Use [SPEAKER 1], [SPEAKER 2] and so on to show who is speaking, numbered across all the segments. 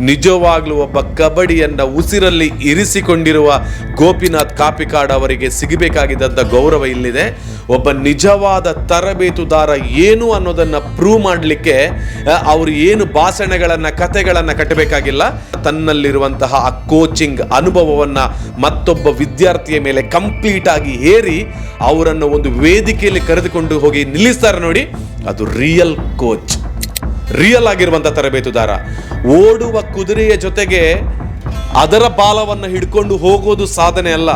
[SPEAKER 1] ನಿಜವಾಗ್ಲೂ ಒಬ್ಬ ಕಬಡ್ಡಿಯನ್ನು ಉಸಿರಲ್ಲಿ ಇರಿಸಿಕೊಂಡಿರುವ ಗೋಪಿನಾಥ್ ಕಾಪಿಕಾಡ್ ಅವರಿಗೆ ಸಿಗಬೇಕಾಗಿದ್ದಂಥ ಗೌರವ ಇಲ್ಲಿದೆ. ಒಬ್ಬ ನಿಜವಾದ ತರಬೇತುದಾರ ಏನು ಅನ್ನೋದನ್ನು ಪ್ರೂವ್ ಮಾಡಲಿಕ್ಕೆ ಅವರು ಏನು ಭಾಷಣಗಳನ್ನು ಕಥೆಗಳನ್ನು ಕಟ್ಟಬೇಕಾಗಿಲ್ಲ. ತನ್ನಲ್ಲಿರುವಂತಹ ಆ ಕೋಚಿಂಗ್ ಅನುಭವವನ್ನು ಮತ್ತೊಬ್ಬ ವಿದ್ಯಾರ್ಥಿಯ ಮೇಲೆ ಕಂಪ್ಲೀಟ್ ಆಗಿ ಹೇರಿ ಅವರನ್ನು ಒಂದು ವೇದಿಕೆಯಲ್ಲಿ ಕರೆದುಕೊಂಡು ಹೋಗಿ ನಿಲ್ಲಿಸ್ತಾರೆ ನೋಡಿ, ಅದು ರಿಯಲ್ ಕೋಚ್, ರಿಯಲ್ ಆಗಿರುವಂಥ ತರಬೇತುದಾರ. ಓಡುವ ಕುದುರೆಯ ಜೊತೆಗೆ ಅದರ ಬಾಲವನ್ನು ಹಿಡ್ಕೊಂಡು ಹೋಗೋದು ಸಾಧನೆ ಅಲ್ಲ.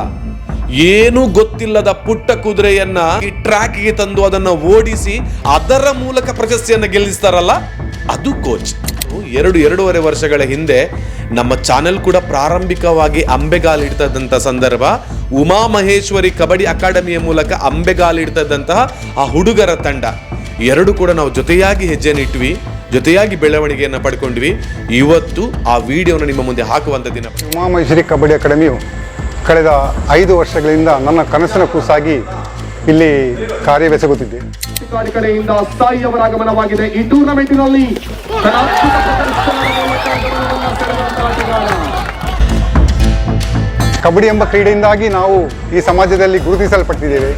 [SPEAKER 1] ಏನೂ ಗೊತ್ತಿಲ್ಲದ ಪುಟ್ಟ ಕುದುರೆಯನ್ನ ಈ ಟ್ರ್ಯಾಕ್ಗೆ ತಂದು ಅದನ್ನು ಓಡಿಸಿ ಅದರ ಮೂಲಕ ಪ್ರಶಸ್ತಿಯನ್ನು ಗೆಲ್ಲಿಸ್ತಾರಲ್ಲ, ಅದು ಕೋಚ್. 2-2.5 ವರ್ಷಗಳ ಹಿಂದೆ ನಮ್ಮ ಚಾನೆಲ್ ಕೂಡ ಪ್ರಾರಂಭಿಕವಾಗಿ ಅಂಬೆಗಾಲಿಡ್ತದಂಥ ಸಂದರ್ಭ, ಉಮಾ ಮಹೇಶ್ವರಿ ಕಬಡ್ಡಿ ಅಕಾಡೆಮಿಯ ಮೂಲಕ ಅಂಬೆಗಾಲಿಡ್ತದಂತಹ ಆ ಹುಡುಗರ ತಂಡ ಎರಡು ಕೂಡ ನಾವು ಜೊತೆಯಾಗಿ ಹೆಜ್ಜೆಯನ್ನು ಇಟ್ವಿ, ಜೊತೆಯಾಗಿ ಬೆಳವಣಿಗೆಯನ್ನು ಪಡ್ಕೊಂಡ್ವಿ. ಇವತ್ತು ಆ ವಿಡಿಯೋನ ನಿಮ್ಮ ಮುಂದೆ ಹಾಕುವಂಥ ದಿನ.
[SPEAKER 2] ಉಮಾ ಮಹೇಶ್ವರಿ ಕಬಡ್ಡಿ ಅಕಾಡೆಮಿಯು ಕಳೆದ 5 ವರ್ಷಗಳಿಂದ ನನ್ನ ಕನಸಿನ ಕೂಸಾಗಿ ಇಲ್ಲಿ ಕಾರ್ಯವೆಸಗುತ್ತಿದೆ.
[SPEAKER 3] ಕಡೆಯಿಂದ ಸಾಯಿಯವರ ಆಗಮನವಾಗಿದೆ ಈ ಟೂರ್ನಮೆಂಟಿನಲ್ಲಿ.
[SPEAKER 2] ಕಬಡ್ಡಿ ಎಂಬ ಕ್ರೀಡೆಯಿಂದಾಗಿ ನಾವು ಈ ಸಮಾಜದಲ್ಲಿ ಗುರುತಿಸಲ್ಪಟ್ಟಿದ್ದೇವೆ.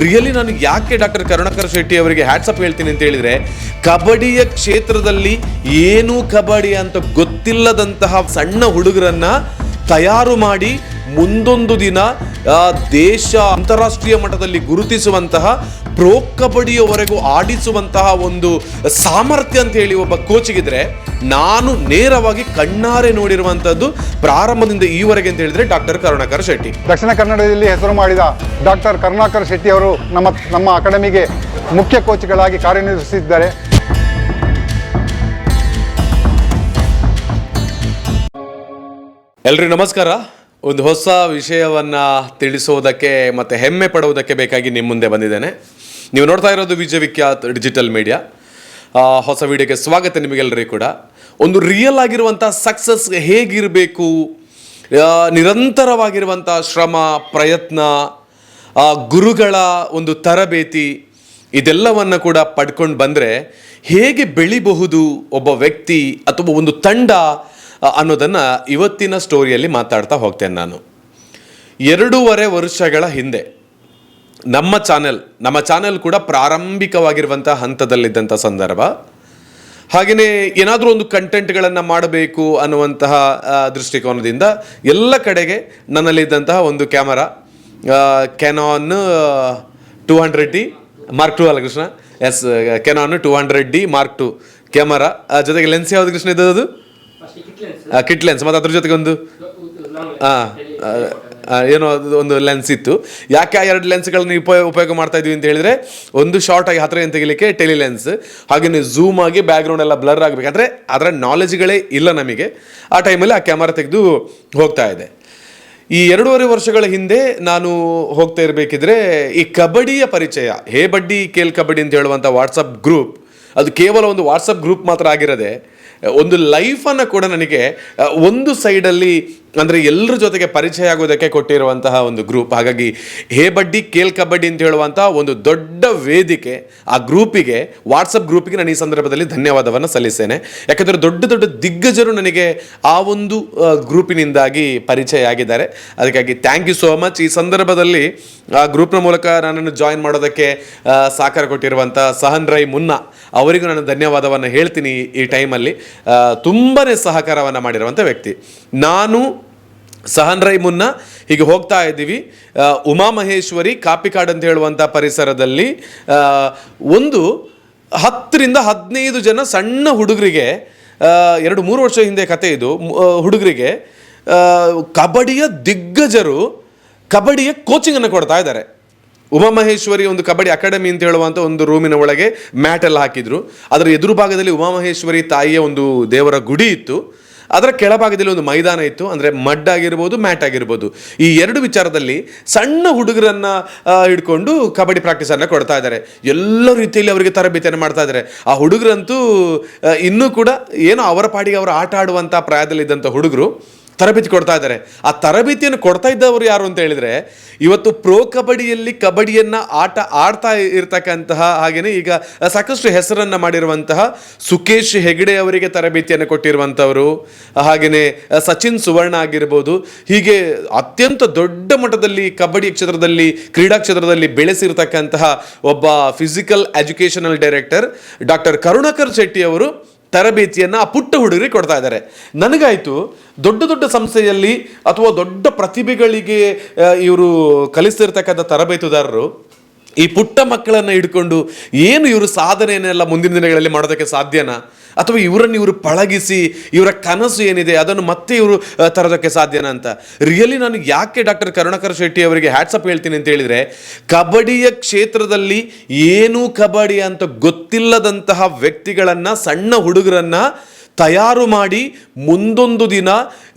[SPEAKER 1] ರಿಯಲಿ ನಾನು ಯಾಕೆ ಡಾಕ್ಟರ್ ಕರುಣಾಕರ್ ಶೆಟ್ಟಿ ಅವರಿಗೆ ಹ್ಯಾಟ್ಸಪ್ ಹೇಳ್ತೀನಿ ಅಂತ ಹೇಳಿದ್ರೆ, ಕಬಡ್ಡಿಯ ಕ್ಷೇತ್ರದಲ್ಲಿ ಏನು ಕಬಡ್ಡಿ ಅಂತ ಗೊತ್ತಿಲ್ಲದಂತಹ ಸಣ್ಣ ಹುಡುಗರನ್ನ ತಯಾರು ಮಾಡಿ ಮುಂದೊಂದು ದಿನ ದೇಶ ಅಂತಾರಾಷ್ಟ್ರೀಯ ಮಟ್ಟದಲ್ಲಿ ಗುರುತಿಸುವಂತಹ ಪ್ರೋ ಕಬಡ್ಡಿಯವರೆಗೂ ಆಡಿಸುವಂತಹ ಒಂದು ಸಾಮರ್ಥ್ಯ ಅಂತ ಹೇಳಿ ಒಬ್ಬ ಕೋಚಿಗಿದ್ರೆ, ನಾನು ನೇರವಾಗಿ ಕಣ್ಣಾರೆ ನೋಡಿರುವಂಥದ್ದು ಪ್ರಾರಂಭದಿಂದ ಈವರೆಗೆ ಅಂತ ಹೇಳಿದ್ರೆ ಡಾಕ್ಟರ್ ಕರುಣಾಕರ್ ಶೆಟ್ಟಿ.
[SPEAKER 2] ದಕ್ಷಿಣ ಕನ್ನಡದಲ್ಲಿ ಹೆಸರು ಮಾಡಿದ ಡಾಕ್ಟರ್ ಕರುಣಾಕರ್ ಶೆಟ್ಟಿ ಅವರು ನಮ್ಮ ಅಕಾಡೆಮಿಗೆ ಮುಖ್ಯ ಕೋಚ್ಗಳಾಗಿ ಕಾರ್ಯನಿರ್ವಹಿಸಿದ್ದಾರೆ.
[SPEAKER 1] ಎಲ್ರಿಗೂ ನಮಸ್ಕಾರ. ಒಂದು ಹೊಸ ವಿಷಯವನ್ನು ತಿಳಿಸೋದಕ್ಕೆ ಮತ್ತು ಹೆಮ್ಮೆ ಪಡುವುದಕ್ಕೆ ಬೇಕಾಗಿ ನಿಮ್ಮ ಮುಂದೆ ಬಂದಿದ್ದೇನೆ. ನೀವು ನೋಡ್ತಾ ಇರೋದು ವಿಜಯವಿಖ್ಯಾತ್ ಡಿಜಿಟಲ್ ಮೀಡಿಯಾ. ಹೊಸ ವಿಡಿಯೋಗೆ ಸ್ವಾಗತ ನಿಮಗೆಲ್ಲರಿಗೂ ಕೂಡ. ಒಂದು ರಿಯಲ್ ಆಗಿರುವಂಥ ಸಕ್ಸಸ್ ಹೇಗಿರಬೇಕು, ನಿರಂತರವಾಗಿರುವಂಥ ಶ್ರಮ, ಪ್ರಯತ್ನ, ಗುರುಗಳ ಒಂದು ತರಬೇತಿ, ಇದೆಲ್ಲವನ್ನು ಕೂಡ ಪಡ್ಕೊಂಡು ಬಂದರೆ ಹೇಗೆ ಬೆಳಿಬಹುದು ಒಬ್ಬ ವ್ಯಕ್ತಿ ಅಥವಾ ಒಂದು ತಂಡ ಅನ್ನೋದನ್ನು ಇವತ್ತಿನ ಸ್ಟೋರಿಯಲ್ಲಿ ಮಾತಾಡ್ತಾ ಹೋಗ್ತೇನೆ. ನಾನು 2.5 ವರ್ಷಗಳ ಹಿಂದೆ ನಮ್ಮ ಚಾನೆಲ್ ಕೂಡ ಪ್ರಾರಂಭಿಕವಾಗಿರುವಂಥ ಹಂತದಲ್ಲಿದ್ದಂಥ ಸಂದರ್ಭ. ಹಾಗೆಯೇ ಏನಾದರೂ ಒಂದು ಕಂಟೆಂಟ್ಗಳನ್ನು ಮಾಡಬೇಕು ಅನ್ನುವಂತಹ ದೃಷ್ಟಿಕೋನದಿಂದ ಎಲ್ಲ ಕಡೆಗೆ ನನ್ನಲ್ಲಿದ್ದಂತಹ ಒಂದು camera, Canon 200D Mark II ಅಲ್ಲ Krishna? Yes, Canon 200D Mark II camera, ಜೊತೆಗೆ ಲೆನ್ಸ್ ಯಾವುದು ಕೃಷ್ಣ ಇದ್ದದ್ದು? Kit lens. ಮತ್ತು ಅದ್ರ ಜೊತೆಗೆ ಒಂದು ಏನೋ ಒಂದು ಲೆನ್ಸ್ ಇತ್ತು. ಯಾಕೆ ಆ 2 ಲೆನ್ಸ್ಗಳನ್ನ ಉಪಯೋಗ ಮಾಡ್ತಾ ಇದ್ವಿ ಅಂತ ಹೇಳಿದ್ರೆ, ಒಂದು ಶಾರ್ಟ್ ಆಗಿ ಹತ್ತಿರ ತೆಗಿಲಿಕ್ಕೆ ಟೆಲಿ ಲೆನ್ಸ್, ಹಾಗೆಯೇ ಝೂಮ್ ಆಗಿ ಬ್ಯಾಕ್ಗ್ರೌಂಡ್ ಎಲ್ಲ ಬ್ಲರ್ ಆಗಬೇಕಾದ್ರೆ ಅದರ ನಾಲೆಜ್ಗಳೇ ಇಲ್ಲ ನಮಗೆ. ಆ ಟೈಮಲ್ಲಿ ಆ ಕ್ಯಾಮರಾ ತೆಗೆದು ಹೋಗ್ತಾ ಇದೆ. ಈ 2.5 ವರ್ಷಗಳ ಹಿಂದೆ ನಾನು ಹೋಗ್ತಾ ಇರಬೇಕಿದ್ರೆ ಈ ಕಬಡ್ಡಿಯ ಪರಿಚಯ, ಹೇ ಬಡ್ಡಿ ಕೇಲ್ ಕಬಡ್ಡಿ ಅಂತ ಹೇಳುವಂಥ ವಾಟ್ಸಪ್ ಗ್ರೂಪ್, ಅದು ಕೇವಲ ಒಂದು ವಾಟ್ಸಪ್ ಗ್ರೂಪ್ ಮಾತ್ರ ಆಗಿರದೆ ಒಂದು ಲೈಫನ್ನು ಕೂಡ ನನಗೆ ಒಂದು ಸೈಡಲ್ಲಿ ಅಂದರೆ ಎಲ್ಲರ ಜೊತೆಗೆ ಪರಿಚಯ ಆಗೋದಕ್ಕೆ ಕೊಟ್ಟಿರುವಂತಹ ಒಂದು ಗ್ರೂಪ್. ಹಾಗಾಗಿ ಹೇ ಬಡ್ಡಿ ಕೇಲ್ ಕಬಡ್ಡಿ ಅಂತ ಹೇಳುವಂಥ ಒಂದು ದೊಡ್ಡ ವೇದಿಕೆ, ಆ ಗ್ರೂಪಿಗೆ, ವಾಟ್ಸಪ್ ಗ್ರೂಪಿಗೆ ನಾನು ಈ ಸಂದರ್ಭದಲ್ಲಿ ಧನ್ಯವಾದವನ್ನು ಸಲ್ಲಿಸ್ತೇನೆ. ಯಾಕಂದರೆ ದೊಡ್ಡ ದೊಡ್ಡ ದಿಗ್ಗಜರು ನನಗೆ ಆ ಒಂದು ಗ್ರೂಪಿನಿಂದಾಗಿ ಪರಿಚಯ ಆಗಿದ್ದಾರೆ. ಅದಕ್ಕಾಗಿ ಥ್ಯಾಂಕ್ ಯು ಸೋ ಮಚ್. ಈ ಸಂದರ್ಭದಲ್ಲಿ ಆ ಗ್ರೂಪ್ನ ಮೂಲಕ ನನ್ನನ್ನು ಜಾಯಿನ್ ಮಾಡೋದಕ್ಕೆ ಸಹಕಾರ ಕೊಟ್ಟಿರುವಂಥ ಸಹನ್ ರೈ ಮುನ್ನಾ ಅವರಿಗೂ ನಾನು ಧನ್ಯವಾದವನ್ನು ಹೇಳ್ತೀನಿ. ಈ ಟೈಮಲ್ಲಿ ತುಂಬಾ ಸಹಕಾರವನ್ನು ಮಾಡಿರುವಂಥ ವ್ಯಕ್ತಿ. ನಾನು ಸಹನ್ ರೈ ಮುನ್ನಾ ಹೀಗೆ ಹೋಗ್ತಾ ಇದ್ದೀವಿ ಉಮಾ ಮಹೇಶ್ವರಿ ಕಾಪಿಕಾಡ್ ಅಂತ ಹೇಳುವಂಥ ಪರಿಸರದಲ್ಲಿ. ಒಂದು 10ರಿಂದ 15 ಜನ ಸಣ್ಣ ಹುಡುಗರಿಗೆ, 2-3 ವರ್ಷ ಹಿಂದೆ ಕತೆ ಇದು, ಹುಡುಗರಿಗೆ ಕಬಡ್ಡಿಯ ದಿಗ್ಗಜರು ಕಬಡ್ಡಿಯ ಕೋಚಿಂಗನ್ನು ಕೊಡ್ತಾ ಇದ್ದಾರೆ. ಉಮಾ ಮಹೇಶ್ವರಿ ಒಂದು ಕಬಡ್ಡಿ ಅಕಾಡೆಮಿ ಅಂತ ಹೇಳುವಂಥ ಒಂದು ರೂಮಿನ ಒಳಗೆ ಮ್ಯಾಟ್ ಎಲ್ಲ ಹಾಕಿದ್ರು. ಅದರ ಎದುರು ಭಾಗದಲ್ಲಿ ಉಮಾ ಮಹೇಶ್ವರಿ ತಾಯಿಯ ಒಂದು ದೇವರ ಗುಡಿ ಇತ್ತು. ಅದರ ಕೆಳಭಾಗದಲ್ಲಿ ಒಂದು ಮೈದಾನ ಇತ್ತು. ಅಂದರೆ ಮಡ್ ಆಗಿರ್ಬೋದು, ಮ್ಯಾಟ್ ಆಗಿರ್ಬೋದು. ಈ 2 ವಿಚಾರದಲ್ಲಿ ಸಣ್ಣ ಹುಡುಗರನ್ನು ಹಿಡ್ಕೊಂಡು ಕಬಡ್ಡಿ ಪ್ರಾಕ್ಟೀಸನ್ನು ಕೊಡ್ತಾ ಇದ್ದಾರೆ. ಎಲ್ಲ ರೀತಿಯಲ್ಲಿ ಅವರಿಗೆ ತರಬೇತಿಯನ್ನು ಮಾಡ್ತಾ ಇದ್ದಾರೆ. ಆ ಹುಡುಗರಂತೂ ಇನ್ನೂ ಕೂಡ ಏನೋ ಅವರ ಪಾಡಿಗೆ ಅವರು ಆಟ ಆಡುವಂಥ ಪ್ರಾಯದಲ್ಲಿದ್ದಂಥ ಹುಡುಗರು ತರಬೇತಿ ಕೊಡ್ತಾ ಇದ್ದಾರೆ. ಆ ತರಬೇತಿಯನ್ನು ಕೊಡ್ತಾ ಇದ್ದವರು ಯಾರು ಅಂತ ಹೇಳಿದ್ರೆ, ಇವತ್ತು ಪ್ರೋ ಕಬಡ್ಡಿಯಲ್ಲಿ ಕಬಡ್ಡಿಯನ್ನ ಆಡ್ತಾ ಇರ್ತಕ್ಕಂತಹ, ಹಾಗೇನೆ ಈಗ ಸಾಕಷ್ಟು ಹೆಸರನ್ನ ಮಾಡಿರುವಂತಹ ಸುಕೇಶ್ ಹೆಗಡೆ ಅವರಿಗೆ ತರಬೇತಿಯನ್ನು ಕೊಟ್ಟಿರುವಂಥವರು, ಹಾಗೇನೆ ಸಚಿನ್ ಸುವರ್ಣ ಆಗಿರ್ಬೋದು. ಹೀಗೆ ಅತ್ಯಂತ ದೊಡ್ಡ ಮಟ್ಟದಲ್ಲಿ ಕಬಡ್ಡಿ ಕ್ಷೇತ್ರದಲ್ಲಿ, ಕ್ರೀಡಾ ಕ್ಷೇತ್ರದಲ್ಲಿ ಬೆಳೆಸಿರ್ತಕ್ಕಂತಹ ಒಬ್ಬ physical educational director doctor Karunakar Shetty ಅವರು ತರಬೇತಿಯನ್ನು ಆ ಪುಟ್ಟ ಹುಡುಗರಿಗೆ ಕೊಡ್ತಾ ಇದ್ದಾರೆ. ನನಗಾಯಿತು, ದೊಡ್ಡ ದೊಡ್ಡ ಸಂಸ್ಥೆಯಲ್ಲಿ ಅಥವಾ ದೊಡ್ಡ ಪ್ರತಿಭೆಗಳಿಗೆ ಇವರು ಕಲಿಸ್ತಿರ್ತಕ್ಕಂಥ ತರಬೇತುದಾರರು ಈ ಪುಟ್ಟ ಮಕ್ಕಳನ್ನು ಹಿಡ್ಕೊಂಡು ಏನು ಇವರು ಸಾಧನೆಯನ್ನೆಲ್ಲ ಮುಂದಿನ ದಿನಗಳಲ್ಲಿ ಮಾಡೋದಕ್ಕೆ ಸಾಧ್ಯನಾ, ಅಥವಾ ಇವರು ಪಳಗಿಸಿ ಇವರ ಕನಸು ಏನಿದೆ ಅದನ್ನು ಮತ್ತೆ ಇವರು ತರೋದಕ್ಕೆ ಸಾಧ್ಯನಾ ಅಂತ. ರಿಯಲಿ ನಾನು ಯಾಕೆ ಡಾಕ್ಟರ್ ಕರುಣಾಕರ್ ಶೆಟ್ಟಿ ಅವರಿಗೆ ಹ್ಯಾಟ್ಸಪ್ ಹೇಳ್ತೀನಿ ಅಂತ ಹೇಳಿದರೆ, ಕಬಡ್ಡಿಯ ಕ್ಷೇತ್ರದಲ್ಲಿ ಏನು ಕಬಡ್ಡಿ ಅಂತ ಗೊತ್ತಿಲ್ಲದಂತಹ ವ್ಯಕ್ತಿಗಳನ್ನು, ಸಣ್ಣ ಹುಡುಗರನ್ನು ತಯಾರು ಮಾಡಿ ಮುಂದೊಂದು ದಿನ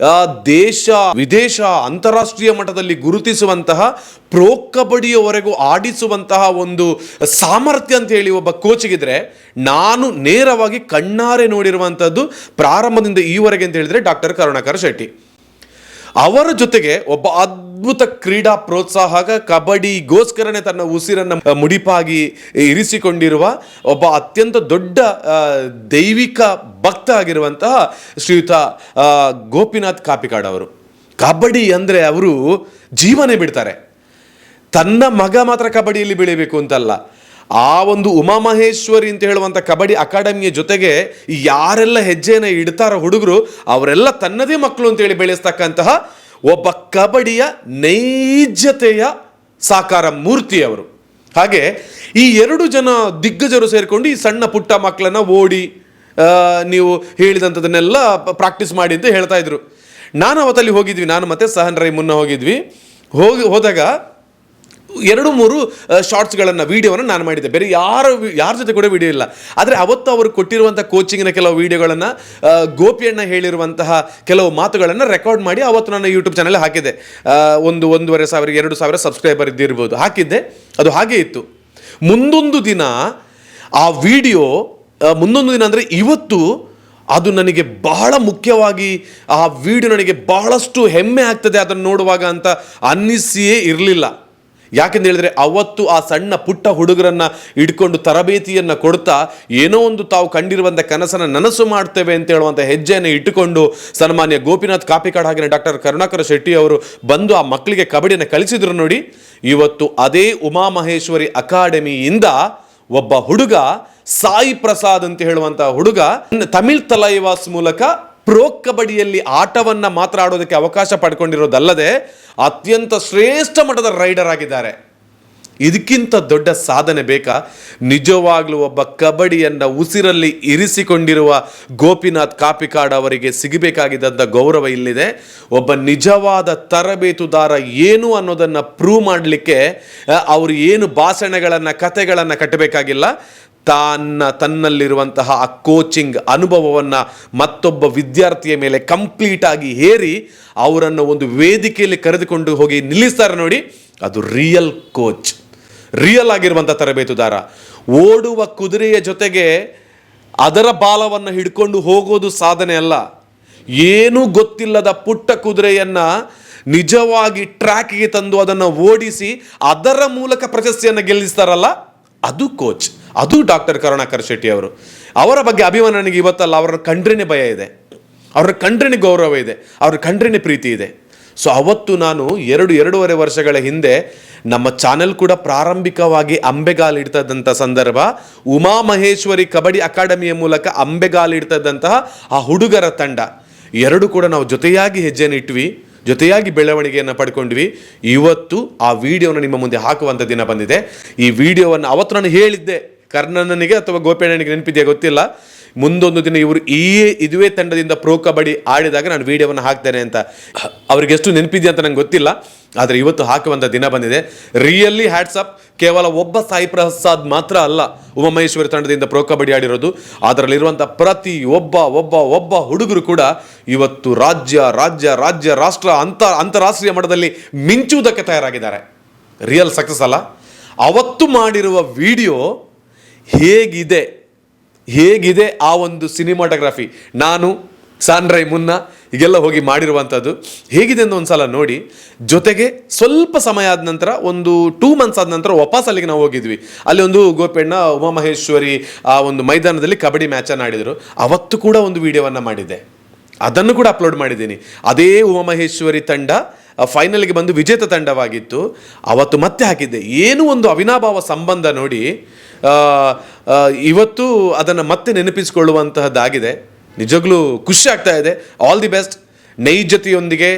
[SPEAKER 1] ದೇಶ ವಿದೇಶ ಅಂತಾರಾಷ್ಟ್ರೀಯ ಮಟ್ಟದಲ್ಲಿ ಗುರುತಿಸುವಂತಹ ಪ್ರೋ ಕಬಡ್ಡಿಯವರೆಗೂ ಆಡಿಸುವಂತಹ ಒಂದು ಸಾಮರ್ಥ್ಯ ಅಂತ ಹೇಳಿ ಒಬ್ಬ ಕೋಚಿಗಿದ್ರೆ, ನಾನು ನೇರವಾಗಿ ಕಣ್ಣಾರೆ ನೋಡಿರುವಂಥದ್ದು ಪ್ರಾರಂಭದಿಂದ ಈವರೆಗೆ ಅಂತ ಹೇಳಿದ್ರೆ ಡಾಕ್ಟರ್ ಕರುಣಾಕರ್ ಶೆಟ್ಟಿ ಅವರ ಜೊತೆಗೆ ಒಬ್ಬ ಅದ್ಭುತ ಕ್ರೀಡಾ ಪ್ರೋತ್ಸಾಹಕ, ಕಬಡ್ಡಿಗೋಸ್ಕರನೇ ತನ್ನ ಉಸಿರನ್ನು ಮುಡಿಪಾಗಿ ಇರಿಸಿಕೊಂಡಿರುವ ಒಬ್ಬ ಅತ್ಯಂತ ದೊಡ್ಡ ದೈವಿಕ ಭಕ್ತ ಆಗಿರುವಂತಹ ಶ್ರೀಯುತ ಗೋಪಿನಾಥ್ ಕಾಪಿಕಾಡ್ ಅವರು. ಕಬಡ್ಡಿ ಅಂದರೆ ಅವರು ಜೀವನೇ ಬಿಡ್ತಾರೆ. ತನ್ನ ಮಗ ಮಾತ್ರ ಕಬಡ್ಡಿಯಲ್ಲಿ ಬೆಳಿಬೇಕು ಅಂತಲ್ಲ, ಆ ಒಂದು ಉಮಾಮಹೇಶ್ವರಿ ಅಂತ ಹೇಳುವಂಥ ಕಬಡ್ಡಿ ಅಕಾಡೆಮಿಯ ಜೊತೆಗೆ ಯಾರೆಲ್ಲ ಹೆಜ್ಜೆಯನ್ನು ಇಡ್ತಾರೋ ಹುಡುಗರು, ಅವರೆಲ್ಲ ತನ್ನದೇ ಮಕ್ಕಳು ಅಂತೇಳಿ ಬೆಳೆಸ್ತಕ್ಕಂತಹ ಒಬ್ಬ ಕಬಡ್ಡಿಯ ನೈಜತೆಯ ಸಾಕಾರ ಮೂರ್ತಿ ಅವರು. ಹಾಗೆ ಈ 2 ಜನ ದಿಗ್ಗಜರು ಸೇರಿಕೊಂಡು ಈ ಸಣ್ಣ ಪುಟ್ಟ ಮಕ್ಕಳನ್ನ ಓಡಿ ನೀವು ಹೇಳಿದಂಥದನ್ನೆಲ್ಲ ಪ್ರಾಕ್ಟೀಸ್ ಮಾಡಿ ಅಂತ ಹೇಳ್ತಾ ಇದ್ರು. ನಾನು ಅವತ್ತಲ್ಲಿ ಹೋಗಿದ್ವಿ, ನಾನು ಮತ್ತೆ ಸಹನ್ ರೈ ಮುನ್ನ ಹೋಗಿದ್ವಿ. ಹೋದಾಗ 2-3 ಶಾರ್ಟ್ಸ್ಗಳನ್ನು, ವಿಡಿಯೋವನ್ನು ನಾನು ಮಾಡಿದ್ದೆ. ಬೇರೆ ಯಾರ ಜೊತೆ ಕೂಡ ವಿಡಿಯೋ ಇಲ್ಲ. ಆದರೆ ಅವತ್ತು ಅವರು ಕೊಟ್ಟಿರುವಂಥ ಕೋಚಿಂಗಿನ ಕೆಲವು ವಿಡಿಯೋಗಳನ್ನು, ಗೋಪಿಯಣ್ಣ ಹೇಳಿರುವಂತಹ ಕೆಲವು ಮಾತುಗಳನ್ನು ರೆಕಾರ್ಡ್ ಮಾಡಿ ಅವತ್ತು ನಾನು ಯೂಟ್ಯೂಬ್ ಚಾನಲ್ ಹಾಕಿದ್ದೆ. 1,500-2,000 ಸಬ್ಸ್ಕ್ರೈಬರ್ ಇದ್ದಿರ್ಬೋದು, ಹಾಕಿದ್ದೆ. ಅದು ಹಾಗೇ ಇತ್ತು. ಮುಂದೊಂದು ದಿನ ಆ ವಿಡಿಯೋ, ಮುಂದೊಂದು ದಿನ ಅಂದರೆ ಇವತ್ತು, ಅದು ನನಗೆ ಬಹಳ ಮುಖ್ಯವಾಗಿ, ಆ ವಿಡಿಯೋ ನನಗೆ ಬಹಳಷ್ಟು ಹೆಮ್ಮೆ ಆಗ್ತದೆ ಅದನ್ನು ನೋಡುವಾಗ ಅಂತ ಅನ್ನಿಸಿಯೇ ಇರಲಿಲ್ಲ. ಯಾಕೆಂತ ಹೇಳಿದ್ರೆ, ಅವತ್ತು ಆ ಸಣ್ಣ ಪುಟ್ಟ ಹುಡುಗರನ್ನ ಹಿಡ್ಕೊಂಡು ತರಬೇತಿಯನ್ನು ಕೊಡ್ತಾ ಏನೋ ಒಂದು ತಾವು ಕಂಡಿರುವಂಥ ಕನಸನ್ನು ನನಸು ಮಾಡ್ತೇವೆ ಅಂತ ಹೇಳುವಂಥ ಹೆಜ್ಜೆಯನ್ನು ಇಟ್ಟುಕೊಂಡು ಸನ್ಮಾನ್ಯ ಗೋಪಿನಾಥ್ ಕಾಪಿಕಾಡ್ ಹಾಗೆ ಡಾಕ್ಟರ್ ಕರುಣಾಕರ್ ಶೆಟ್ಟಿ ಅವರು ಬಂದು ಆ ಮಕ್ಕಳಿಗೆ ಕಬಡ್ಡಿಯನ್ನು ಕಲಿಸಿದ್ರು ನೋಡಿ. ಇವತ್ತು ಅದೇ ಉಮಾಮಹೇಶ್ವರಿ ಅಕಾಡೆಮಿಯಿಂದ ಒಬ್ಬ ಹುಡುಗ, ಸಾಯಿ ಪ್ರಸಾದ್ ಅಂತ ಹೇಳುವಂಥ ಹುಡುಗ, ತಮಿಳ್ ತಲೈವಾಸ್ ಮೂಲಕ ಪ್ರೋ ಕಬಡ್ಡಿಯಲ್ಲಿ ಆಟವನ್ನು ಮಾತ್ರ ಆಡೋದಕ್ಕೆ ಅವಕಾಶ ಪಡ್ಕೊಂಡಿರೋದಲ್ಲದೆ ಅತ್ಯಂತ ಶ್ರೇಷ್ಠ ಮಟ್ಟದ ರೈಡರ್ ಆಗಿದ್ದಾರೆ. ಇದಕ್ಕಿಂತ ದೊಡ್ಡ ಸಾಧನೆ ಬೇಕಾ? ನಿಜವಾಗ್ಲೂ ಒಬ್ಬ ಕಬಡ್ಡಿಯನ್ನು ಉಸಿರಲ್ಲಿ ಇರಿಸಿಕೊಂಡಿರುವ ಗೋಪಿನಾಥ್ ಕಾಪಿಕಾಡ್ ಅವರಿಗೆ ಸಿಗಬೇಕಾಗಿದ್ದಂಥ ಗೌರವ ಇಲ್ಲಿದೆ. ಒಬ್ಬ ನಿಜವಾದ ತರಬೇತುದಾರ ಏನು ಅನ್ನೋದನ್ನು ಪ್ರೂವ್ ಮಾಡಲಿಕ್ಕೆ ಅವರು ಏನು ಭಾಷಣಗಳನ್ನು, ಕಥೆಗಳನ್ನು ಕಟ್ಟಬೇಕಾಗಿಲ್ಲ. ತನ್ನಲ್ಲಿರುವಂತಹ ಆ ಕೋಚಿಂಗ್ ಅನುಭವವನ್ನು ಮತ್ತೊಬ್ಬ ವಿದ್ಯಾರ್ಥಿಯ ಮೇಲೆ ಕಂಪ್ಲೀಟಾಗಿ ಹೇರಿ ಅವರನ್ನು ಒಂದು ವೇದಿಕೆಯಲ್ಲಿ ಕರೆದುಕೊಂಡು ಹೋಗಿ ನಿಲ್ಲಿಸ್ತಾರೆ ನೋಡಿ, ಅದು ರಿಯಲ್ ಕೋಚ್, ರಿಯಲ್ ಆಗಿರುವಂಥ ತರಬೇತುದಾರ. ಓಡುವ ಕುದುರೆಯ ಜೊತೆಗೆ ಅದರ ಬಾಲವನ್ನು ಹಿಡ್ಕೊಂಡು ಹೋಗೋದು ಸಾಧನೆ ಅಲ್ಲ. ಏನೂ ಗೊತ್ತಿಲ್ಲದ ಪುಟ್ಟ ಕುದುರೆಯನ್ನು ನಿಜವಾಗಿ ಟ್ರ್ಯಾಕ್ಗೆ ತಂದು ಅದನ್ನು ಓಡಿಸಿ ಅದರ ಮೂಲಕ ಪ್ರಶಸ್ತಿಯನ್ನು ಗೆಲ್ಲಿಸ್ತಾರಲ್ಲ, ಅದು ಕೋಚ್, ಅದು ಡಾಕ್ಟರ್ ಕರುಣಾಕರ್ ಶೆಟ್ಟಿ ಅವರು. ಅವರ ಬಗ್ಗೆ ಅಭಿಮಾನ ನನಗೆ ಇವತ್ತಲ್ಲ, ಅವರ ಕಂಡ್ರೇನೆ ಭಯ ಇದೆ, ಅವರ ಕಂಡ್ರೇನೆ ಗೌರವ ಇದೆ, ಅವರ ಕಂಡ್ರೇನೆ ಪ್ರೀತಿ ಇದೆ. ಸೊ ಅವತ್ತು ನಾನು 2-2.5 ವರ್ಷಗಳ ಹಿಂದೆ ನಮ್ಮ ಚಾನೆಲ್ ಕೂಡ ಪ್ರಾರಂಭಿಕವಾಗಿ ಅಂಬೆಗಾಲು ಇಡ್ತಾ ಸಂದರ್ಭ, ಉಮಾಮಹೇಶ್ವರಿ ಕಬಡ್ಡಿ ಅಕಾಡೆಮಿಯ ಮೂಲಕ ಅಂಬೆಗಾಲು ಇಡ್ತಾ ಆ ಹುಡುಗರ ತಂಡ 2 ಕೂಡ ನಾವು ಜೊತೆಯಾಗಿ ಹೆಜ್ಜೆಯನ್ನು ಇಟ್ವಿ, ಜೊತೆಯಾಗಿ ಬೆಳವಣಿಗೆಯನ್ನು ಪಡ್ಕೊಂಡ್ವಿ. ಇವತ್ತು ಆ ವಿಡಿಯೋನ ನಿಮ್ಮ ಮುಂದೆ ಹಾಕುವಂಥ ದಿನ ಬಂದಿದೆ. ಈ ವಿಡಿಯೋವನ್ನು ಅವತ್ತು ನಾನು ಹೇಳಿದ್ದೆ, ಕರ್ಣನಿಗೆ ಅಥವಾ ಗೋಪಿಯಣ್ಣನಿಗೆ ನೆನಪಿದೆಯಾ ಗೊತ್ತಿಲ್ಲ, ಮುಂದೊಂದು ದಿನ ಇವರು ಇದುವೇ ತಂಡದಿಂದ ಪ್ರೋ ಕಬಡ್ಡಿ ಆಡಿದಾಗ ನಾನು ವಿಡಿಯೋವನ್ನು ಹಾಕ್ತೇನೆ ಅಂತ. ಅವ್ರಿಗೆ ಎಷ್ಟು ನೆನಪಿದೆಯಾ ಅಂತ ನಂಗೆ ಗೊತ್ತಿಲ್ಲ, ಆದರೆ ಇವತ್ತು ಹಾಕುವಂಥ ದಿನ ಬಂದಿದೆ. Really hats off. ಕೇವಲ ಒಬ್ಬ ಸಾಯಿ ಪ್ರಸಾದ್ ಮಾತ್ರ ಅಲ್ಲ ಉಮಾಮಹೇಶ್ವರಿ ತಂಡದಿಂದ ಪ್ರೋ ಕಬಡ್ಡಿ ಆಡಿರೋದು, ಅದರಲ್ಲಿರುವಂಥ ಪ್ರತಿ ಒಬ್ಬ ಹುಡುಗರು ಕೂಡ ಇವತ್ತು ರಾಷ್ಟ್ರ ಅಂತಾರಾಷ್ಟ್ರೀಯ ಮಟ್ಟದಲ್ಲಿ ಮಿಂಚುವುದಕ್ಕೆ ತಯಾರಾಗಿದ್ದಾರೆ. ರಿಯಲ್ ಸಕ್ಸಸ್ ಅಲ್ಲ. ಅವತ್ತು ಮಾಡಿರುವ ವಿಡಿಯೋ ಹೇಗಿದೆ ಆ ಒಂದು ಸಿನಿಮಾಟೋಗ್ರಫಿ, ನಾನು ಸನ್ರೈ ಮುನ್ನ ಈಗೆಲ್ಲ ಹೋಗಿ ಮಾಡಿರುವಂಥದ್ದು. ಹೇಗಿದೆ ಅಂತ ಒಂದ್ಸಲ ನೋಡಿ. ಜೊತೆಗೆ ಸ್ವಲ್ಪ ಸಮಯ ಆದ ನಂತರ ಒಂದು 2 months ಆದ ನಂತರ ವಾಪಸ್ ಅಲ್ಲಿಗೆ ನಾವು ಹೋಗಿದ್ವಿ. ಅಲ್ಲಿ ಒಂದು ಗೋಪೆಣ್ಣ ಉಮಾಮಹೇಶ್ವರಿ ಆ ಒಂದು ಮೈದಾನದಲ್ಲಿ ಕಬಡ್ಡಿ ಮ್ಯಾಚನ್ನು ಆಡಿದರು. ಅವತ್ತು ಕೂಡ ಒಂದು ವಿಡಿಯೋವನ್ನು ಮಾಡಿದ್ದೆ, ಅದನ್ನು ಕೂಡ ಅಪ್ಲೋಡ್ ಮಾಡಿದ್ದೀನಿ. ಅದೇ ಉಮಾಮಹೇಶ್ವರಿ ತಂಡ ಫೈನಲ್ಗೆ ಬಂದು ವಿಜೇತ ತಂಡವಾಗಿತ್ತು. ಅವತ್ತು ಮತ್ತೆ ಹಾಕಿದ್ದೆ. ಏನು ಒಂದು ಅವಿನಾಭಾವ ಸಂಬಂಧ ನೋಡಿ. ಇವತ್ತು ಅದನ್ನು ಮತ್ತೆ ನೆನಪಿಸಿಕೊಳ್ಳುವಂತಹದ್ದಾಗಿದೆ. ನಿಜವಾಗ್ಲೂ ಖುಷಿ ಆಗ್ತಾ ಇದೆ. All the best. ನೈಜತೆಯೊಂದಿಗೆ,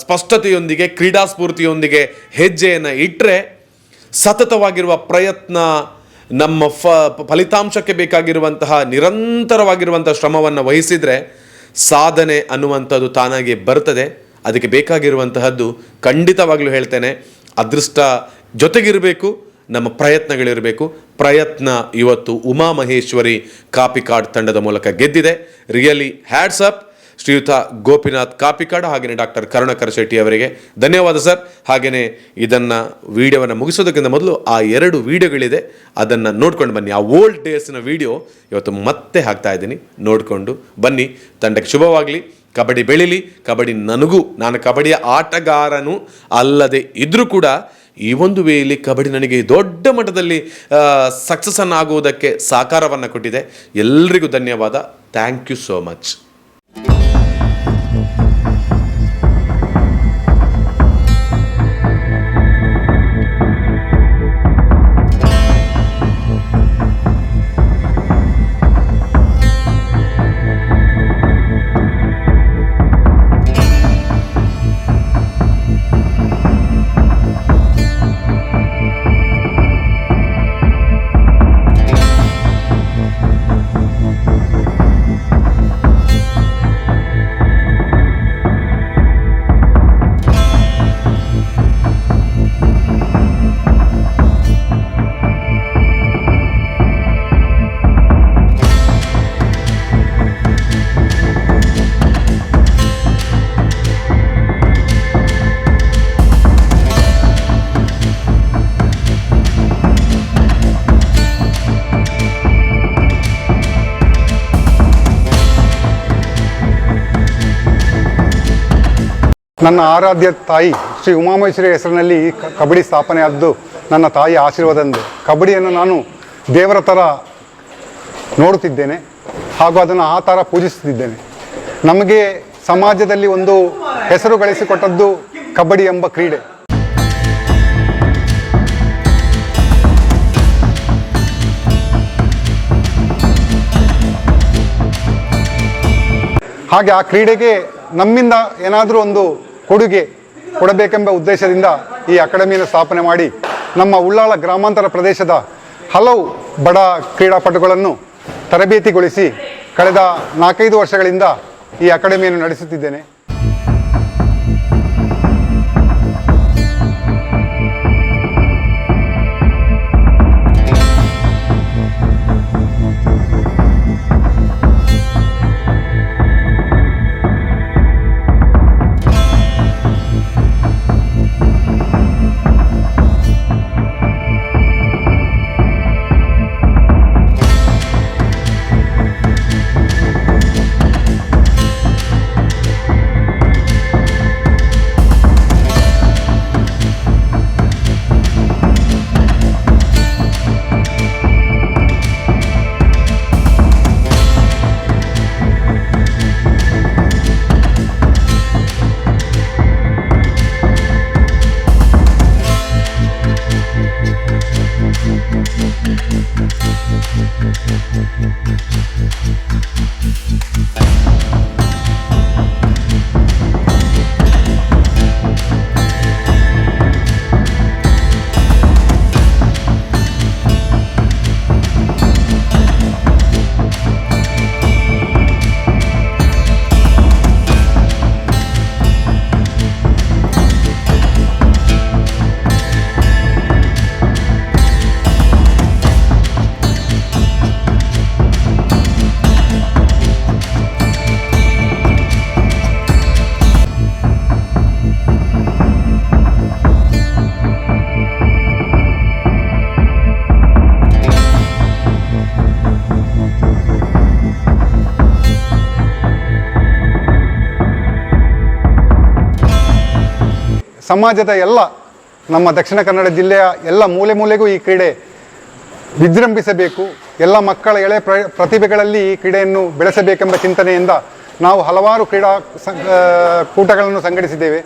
[SPEAKER 1] ಸ್ಪಷ್ಟತೆಯೊಂದಿಗೆ, ಕ್ರೀಡಾ ಸ್ಫೂರ್ತಿಯೊಂದಿಗೆ ಹೆಜ್ಜೆಯನ್ನು ಇಟ್ಟರೆ ಸತತವಾಗಿರುವ ಪ್ರಯತ್ನ, ನಮ್ಮ ಫಲಿತಾಂಶಕ್ಕೆ ಬೇಕಾಗಿರುವಂತಹ ನಿರಂತರವಾಗಿರುವಂಥ ಶ್ರಮವನ್ನು ವಹಿಸಿದರೆ ಸಾಧನೆ ಅನ್ನುವಂಥದ್ದು ತಾನಾಗಿ ಬರ್ತದೆ. ಅದಕ್ಕೆ ಬೇಕಾಗಿರುವಂತಹದ್ದು ಖಂಡಿತವಾಗ್ಲೂ ಹೇಳ್ತೇನೆ, ಅದೃಷ್ಟ ಜೊತೆಗಿರಬೇಕು, ನಮ್ಮ ಪ್ರಯತ್ನಗಳಿರಬೇಕು. ಪ್ರಯತ್ನ ಇವತ್ತು ಉಮಾಮಹೇಶ್ವರಿ ಕಾಪಿಕಾಡ್ ತಂಡದ ಮೂಲಕ ಗೆದ್ದಿದೆ. ರಿಯಲಿ ಹ್ಯಾಟ್ಸ್ ಅಪ್ ಶ್ರೀಯುತ ಗೋಪಿನಾಥ್ ಕಾಪಿಕಾಡ್ ಹಾಗೆಯೇ ಡಾಕ್ಟರ್ ಕರುಣಾಕರ್ ಶೆಟ್ಟಿ ಅವರಿಗೆ ಧನ್ಯವಾದ ಸರ್. ಹಾಗೆಯೇ ಇದನ್ನು ವಿಡಿಯೋವನ್ನು ಮುಗಿಸೋದಕ್ಕಿಂತ ಮೊದಲು ಆ 2 ವಿಡಿಯೋಗಳಿದೆ, ಅದನ್ನು ನೋಡ್ಕೊಂಡು ಬನ್ನಿ. ಆ ಓಲ್ಡ್ ಡೇಸ್ನ ವಿಡಿಯೋ ಇವತ್ತು ಮತ್ತೆ ಹಾಕ್ತಾ ಇದ್ದೀನಿ, ನೋಡಿಕೊಂಡು ಬನ್ನಿ. ತಂಡಕ್ಕೆ ಶುಭವಾಗಲಿ, ಕಬಡ್ಡಿ ಬೆಳೀಲಿ. ಕಬಡ್ಡಿ ನಾನು ಕಬಡ್ಡಿಯ ಆಟಗಾರನು ಅಲ್ಲದೆ ಇದ್ದರೂ ಕೂಡ ಈ ಒಂದು ವೇಯಲ್ಲಿ ಕಬಡ್ಡಿ ನನಗೆ ದೊಡ್ಡ ಮಟ್ಟದಲ್ಲಿ ಸಕ್ಸಸ್ಸನ್ನು ಆಗುವುದಕ್ಕೆ ಸಹಕಾರವನ್ನು ಕೊಟ್ಟಿದೆ. ಎಲ್ರಿಗೂ ಧನ್ಯವಾದ. Thank you so much.
[SPEAKER 2] ನನ್ನ ಆರಾಧ್ಯ ತಾಯಿ ಶ್ರೀ ಉಮಾಮಹೇಶ್ವರಿ ಹೆಸರಿನಲ್ಲಿ ಕಬಡ್ಡಿ ಸ್ಥಾಪನೆ ಆದ್ದು ನನ್ನ ತಾಯಿಯ ಆಶೀರ್ವಾದದಿಂದ. ಕಬಡ್ಡಿಯನ್ನು ನಾನು ದೇವರ ಥರ ನೋಡುತ್ತಿದ್ದೇನೆ ಹಾಗೂ ಅದನ್ನು ಆ ಥರ ಪೂಜಿಸುತ್ತಿದ್ದೇನೆ. ನಮಗೆ ಸಮಾಜದಲ್ಲಿ ಒಂದು ಹೆಸರು ಗಳಿಸಿಕೊಟ್ಟದ್ದು ಕಬಡ್ಡಿ ಎಂಬ ಕ್ರೀಡೆ. ಹಾಗೆ ಆ ಕ್ರೀಡೆಗೆ ನಮ್ಮಿಂದ ಏನಾದರೂ ಒಂದು ಕೊಡುಗೆ ಕೊಡಬೇಕೆಂಬ ಉದ್ದೇಶದಿಂದ ಈ ಅಕಾಡೆಮಿಯನ್ನು ಸ್ಥಾಪನೆ ಮಾಡಿ ನಮ್ಮ ಉಳ್ಳಾಳ ಗ್ರಾಮಾಂತರ ಪ್ರದೇಶದ ಹಲವು ಬಡ ಕ್ರೀಡಾಪಟುಗಳನ್ನು ತರಬೇತಿಗೊಳಿಸಿ ಕಳೆದ 4-5 ವರ್ಷಗಳಿಂದ ಈ ಅಕಾಡೆಮಿಯನ್ನು ನಡೆಸುತ್ತಿದ್ದೇನೆ. ಸಮಾಜದ ಎಲ್ಲ ನಮ್ಮ ದಕ್ಷಿಣ ಕನ್ನಡ ಜಿಲ್ಲೆಯ ಎಲ್ಲ ಮೂಲೆ ಮೂಲೆಗೂ ಈ ಕ್ರೀಡೆ ವಿಜೃಂಭಿಸಬೇಕು. ಎಲ್ಲ ಮಕ್ಕಳ ಎಳೆ ಪ್ರತಿಭೆಗಳಲ್ಲಿ ಈ ಕ್ರೀಡೆಯನ್ನು ಬೆಳೆಸಬೇಕೆಂಬ ಚಿಂತನೆಯಿಂದ ನಾವು ಹಲವಾರು ಕೂಟಗಳನ್ನು ಸಂಘಟಿಸಿದ್ದೇವೆ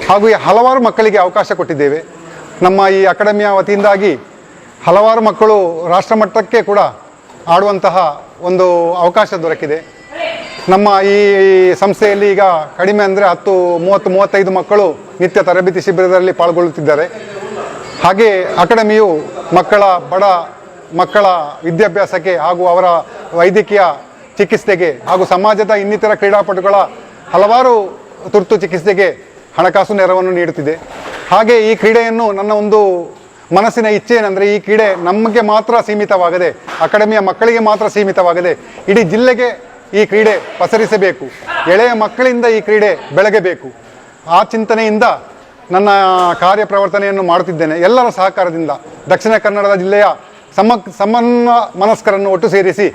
[SPEAKER 2] ಹಾಗೂ ಈ ಹಲವಾರು ಮಕ್ಕಳಿಗೆ ಅವಕಾಶ ಕೊಟ್ಟಿದ್ದೇವೆ. ನಮ್ಮ ಈ ಅಕಾಡೆಮಿಯ ವತಿಯಿಂದಾಗಿ ಹಲವಾರು ಮಕ್ಕಳು ರಾಷ್ಟ್ರಮಟ್ಟಕ್ಕೆ ಕೂಡ ಆಡುವಂತಹ ಒಂದು ಅವಕಾಶ ದೊರಕಿದೆ. ನಮ್ಮ ಈ ಸಂಸ್ಥೆಯಲ್ಲಿ ಈಗ ಕಡಿಮೆ ಅಂದರೆ 30-35 ಮಕ್ಕಳು ನಿತ್ಯ ತರಬೇತಿ ಶಿಬಿರದಲ್ಲಿ ಪಾಲ್ಗೊಳ್ಳುತ್ತಿದ್ದಾರೆ. ಹಾಗೆ ಅಕಾಡೆಮಿಯು ಬಡ ಮಕ್ಕಳ ವಿದ್ಯಾಭ್ಯಾಸಕ್ಕೆ ಹಾಗೂ ಅವರ ವೈದ್ಯಕೀಯ ಚಿಕಿತ್ಸೆಗೆ ಹಾಗೂ ಸಮಾಜದ ಇನ್ನಿತರ ಕ್ರೀಡಾಪಟುಗಳ ಹಲವಾರು ತುರ್ತು ಚಿಕಿತ್ಸೆಗೆ ಹಣಕಾಸು ನೆರವನ್ನು ನೀಡುತ್ತಿದೆ. ಹಾಗೆ ಈ ಕ್ರೀಡೆಯನ್ನು ನನ್ನ ಒಂದು ಮನಸ್ಸಿನ ಇಚ್ಛೆ ಏನಂದರೆ ಈ ಕ್ರೀಡೆ ನಮಗೆ ಮಾತ್ರ ಸೀಮಿತವಾಗದೆ, ಅಕಾಡೆಮಿಯ ಮಕ್ಕಳಿಗೆ ಮಾತ್ರ ಸೀಮಿತವಾಗದೆ ಇಡೀ ಜಿಲ್ಲೆಗೆ ಈ ಕ್ರೀಡೆ ಪಸರಿಸಬೇಕು, ಎಳೆಯ ಮಕ್ಕಳಿಂದ ಈ ಕ್ರೀಡೆ ಬೆಳಗಬೇಕು. ಆ ಚಿಂತನೆಯಿಂದ ನನ್ನ ಕಾರ್ಯಪ್ರವರ್ತನೆಯನ್ನು ಮಾಡುತ್ತಿದ್ದೇನೆ. ಎಲ್ಲರ ಸಹಕಾರದಿಂದ ದಕ್ಷಿಣ ಕನ್ನಡ ಜಿಲ್ಲೆಯ ಸಮನ್ವ ಮನಸ್ಕರನ್ನು ಒಟ್ಟು ಸೇರಿಸಿ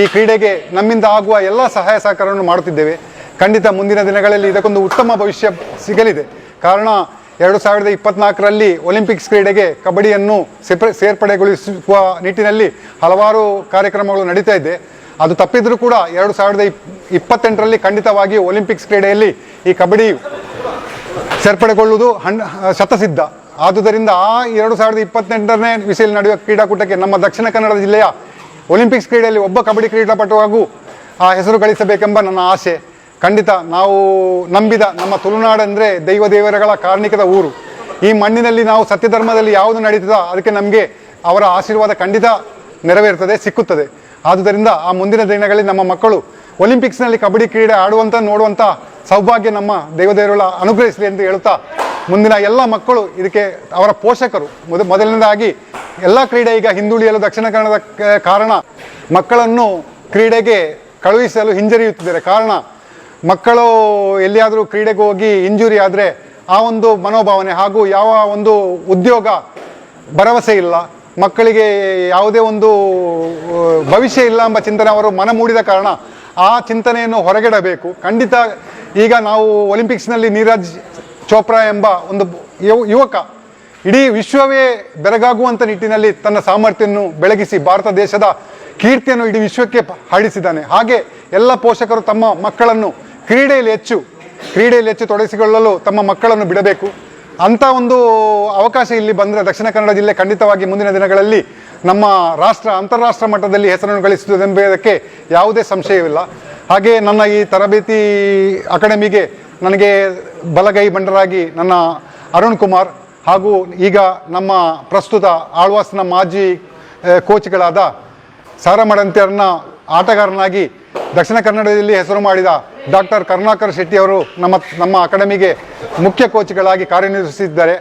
[SPEAKER 2] ಈ ಕ್ರೀಡೆಗೆ ನಮ್ಮಿಂದ ಆಗುವ ಎಲ್ಲ ಸಹಾಯ ಸಹಕಾರವನ್ನು ಮಾಡುತ್ತಿದ್ದೇವೆ. ಖಂಡಿತ ಮುಂದಿನ ದಿನಗಳಲ್ಲಿ ಇದಕ್ಕೊಂದು ಉತ್ತಮ ಭವಿಷ್ಯ ಸಿಗಲಿದೆ. ಕಾರಣ 2024ರಲ್ಲಿ ಒಲಿಂಪಿಕ್ಸ್ ಕ್ರೀಡೆಗೆ ಕಬಡ್ಡಿಯನ್ನು ಸೇರ್ಪಡೆಗೊಳಿಸುವ ನಿಟ್ಟಿನಲ್ಲಿ ಹಲವಾರು ಕಾರ್ಯಕ್ರಮಗಳು ನಡೀತಾ ಇದೆ. ಅದು ತಪ್ಪಿದರೂ ಕೂಡ 2028ರಲ್ಲಿ ಖಂಡಿತವಾಗಿ ಒಲಿಂಪಿಕ್ಸ್ ಕ್ರೀಡೆಯಲ್ಲಿ ಈ ಕಬಡ್ಡಿ ಸೇರ್ಪಡೆಗೊಳ್ಳುವುದು ಶತಸಿದ್ಧ. ಆದುದರಿಂದ ಆ 2028ನೇ ವಿಷಯದಲ್ಲಿ ನಡೆಯುವ ಕ್ರೀಡಾಕೂಟಕ್ಕೆ ನಮ್ಮ ದಕ್ಷಿಣ ಕನ್ನಡ ಜಿಲ್ಲೆಯ ಒಲಿಂಪಿಕ್ಸ್ ಕ್ರೀಡೆಯಲ್ಲಿ ಒಬ್ಬ ಕಬಡ್ಡಿ ಕ್ರೀಡಾಪಟುವಾಗೂ ಆ ಹೆಸರು ಗಳಿಸಬೇಕೆಂಬ ನನ್ನ ಆಸೆ. ಖಂಡಿತ ನಾವು ನಂಬಿದ ನಮ್ಮ ತುಳುನಾಡೆಂದರೆ ದೇವರ ಕಾರ್ಣಿಕದ ಊರು. ಈ ಮಣ್ಣಿನಲ್ಲಿ ನಾವು ಸತ್ಯಧರ್ಮದಲ್ಲಿ ಯಾವುದು ನಡೀತದೋ ಅದಕ್ಕೆ ನಮಗೆ ಅವರ ಆಶೀರ್ವಾದ ಖಂಡಿತ ನೆರವೇರ್ತದೆ, ಸಿಕ್ಕುತ್ತದೆ. ಆದುದರಿಂದ ಆ ಮುಂದಿನ ದಿನಗಳಲ್ಲಿ ನಮ್ಮ ಮಕ್ಕಳು ಒಲಿಂಪಿಕ್ಸ್ನಲ್ಲಿ ಕಬಡ್ಡಿ ಕ್ರೀಡೆ ಆಡುವಂಥ ನೋಡುವಂಥ ಸೌಭಾಗ್ಯ ನಮ್ಮ ದೇವರ ಅನುಗ್ರಹಿಸಲಿ ಎಂದು ಹೇಳುತ್ತಾ, ಮುಂದಿನ ಎಲ್ಲ ಮಕ್ಕಳು ಇದಕ್ಕೆ ಅವರ ಪೋಷಕರು ಮೊದಲನೇದಾಗಿ ಎಲ್ಲ ಕ್ರೀಡೆ ಈಗ ಹಿಂದುಳಿಯಲು ದಕ್ಷಿಣ ಕನ್ನಡದ ಕಾರಣ ಮಕ್ಕಳನ್ನು ಕ್ರೀಡೆಗೆ ಕಳುಹಿಸಲು ಹಿಂಜರಿಯುತ್ತಿದ್ದಾರೆ. ಕಾರಣ ಮಕ್ಕಳು ಎಲ್ಲಿಯಾದರೂ ಕ್ರೀಡೆಗೆ ಹೋಗಿ ಇಂಜುರಿ ಆದರೆ ಆ ಒಂದು ಮನೋಭಾವನೆ ಹಾಗೂ ಯಾವ ಒಂದು ಉದ್ಯೋಗ ಭರವಸೆ ಇಲ್ಲ, ಮಕ್ಕಳಿಗೆ ಯಾವುದೇ ಒಂದು ಭವಿಷ್ಯ ಇಲ್ಲ ಎಂಬ ಚಿಂತನೆ ಅವರು ಮನ ಮೂಡಿದ ಕಾರಣ ಆ ಚಿಂತನೆಯನ್ನು ಹೊರಗಿಡಬೇಕು. ಖಂಡಿತ ಈಗ ನಾವು ಒಲಿಂಪಿಕ್ಸ್ನಲ್ಲಿ ನೀರಜ್ ಚೋಪ್ರಾ ಎಂಬ ಒಂದು ಯುವಕ ಇಡೀ ವಿಶ್ವವೇ ಬೆರಗಾಗುವಂಥ ನಿಟ್ಟಿನಲ್ಲಿ ತನ್ನ ಸಾಮರ್ಥ್ಯವನ್ನು ಬೆಳಗಿಸಿ ಭಾರತ ದೇಶದ ಕೀರ್ತಿಯನ್ನು ಇಡೀ ವಿಶ್ವಕ್ಕೆ ಹರಡಿಸಿದ್ದಾನೆ. ಹಾಗೆ ಎಲ್ಲ ಪೋಷಕರು ತಮ್ಮ ಮಕ್ಕಳನ್ನು ಕ್ರೀಡೆಯಲ್ಲಿ ಹೆಚ್ಚು ತೊಡಗಿಸಿಕೊಳ್ಳಲು ತಮ್ಮ ಮಕ್ಕಳನ್ನು ಬಿಡಬೇಕು. ಅಂಥ ಒಂದು ಅವಕಾಶ ಇಲ್ಲಿ ಬಂದರೆ ದಕ್ಷಿಣ ಕನ್ನಡ ಜಿಲ್ಲೆ ಖಂಡಿತವಾಗಿ ಮುಂದಿನ ದಿನಗಳಲ್ಲಿ ನಮ್ಮ ಅಂತಾರಾಷ್ಟ್ರ ಮಟ್ಟದಲ್ಲಿ ಹೆಸರನ್ನು ಗಳಿಸುವುದೆಂಬುದಕ್ಕೆ ಯಾವುದೇ ಸಂಶಯವಿಲ್ಲ. ಹಾಗೆ ನನ್ನ ಈ ತರಬೇತಿ ಅಕಾಡೆಮಿಗೆ ನನಗೆ ಬಲಗೈ ಬಂಡರಾಗಿ ನನ್ನ ಅರುಣ್ ಕುಮಾರ್ ಹಾಗೂ ಈಗ ನಮ್ಮ ಪ್ರಸ್ತುತ ಆಳ್ವಾಸ್ನ ಮಾಜಿ ಕೋಚ್ಗಳಾದ ಸಾರಮಡಂತಿಯರ್ನ ಆಟಗಾರನಾಗಿ ದಕ್ಷಿಣ ಕನ್ನಡದಲ್ಲಿ ಹೆಸರು ಮಾಡಿದ ಡಾಕ್ಟರ್ ಕರುಣಾಕರ್ ಶೆಟ್ಟಿ ಅವರು ನಮ್ಮ ಅಕಾಡೆಮಿಗೆ ಮುಖ್ಯ ಕೋಚ್ಗಳಾಗಿ ಕಾರ್ಯನಿರ್ವಹಿಸಿದ್ದಾರೆ.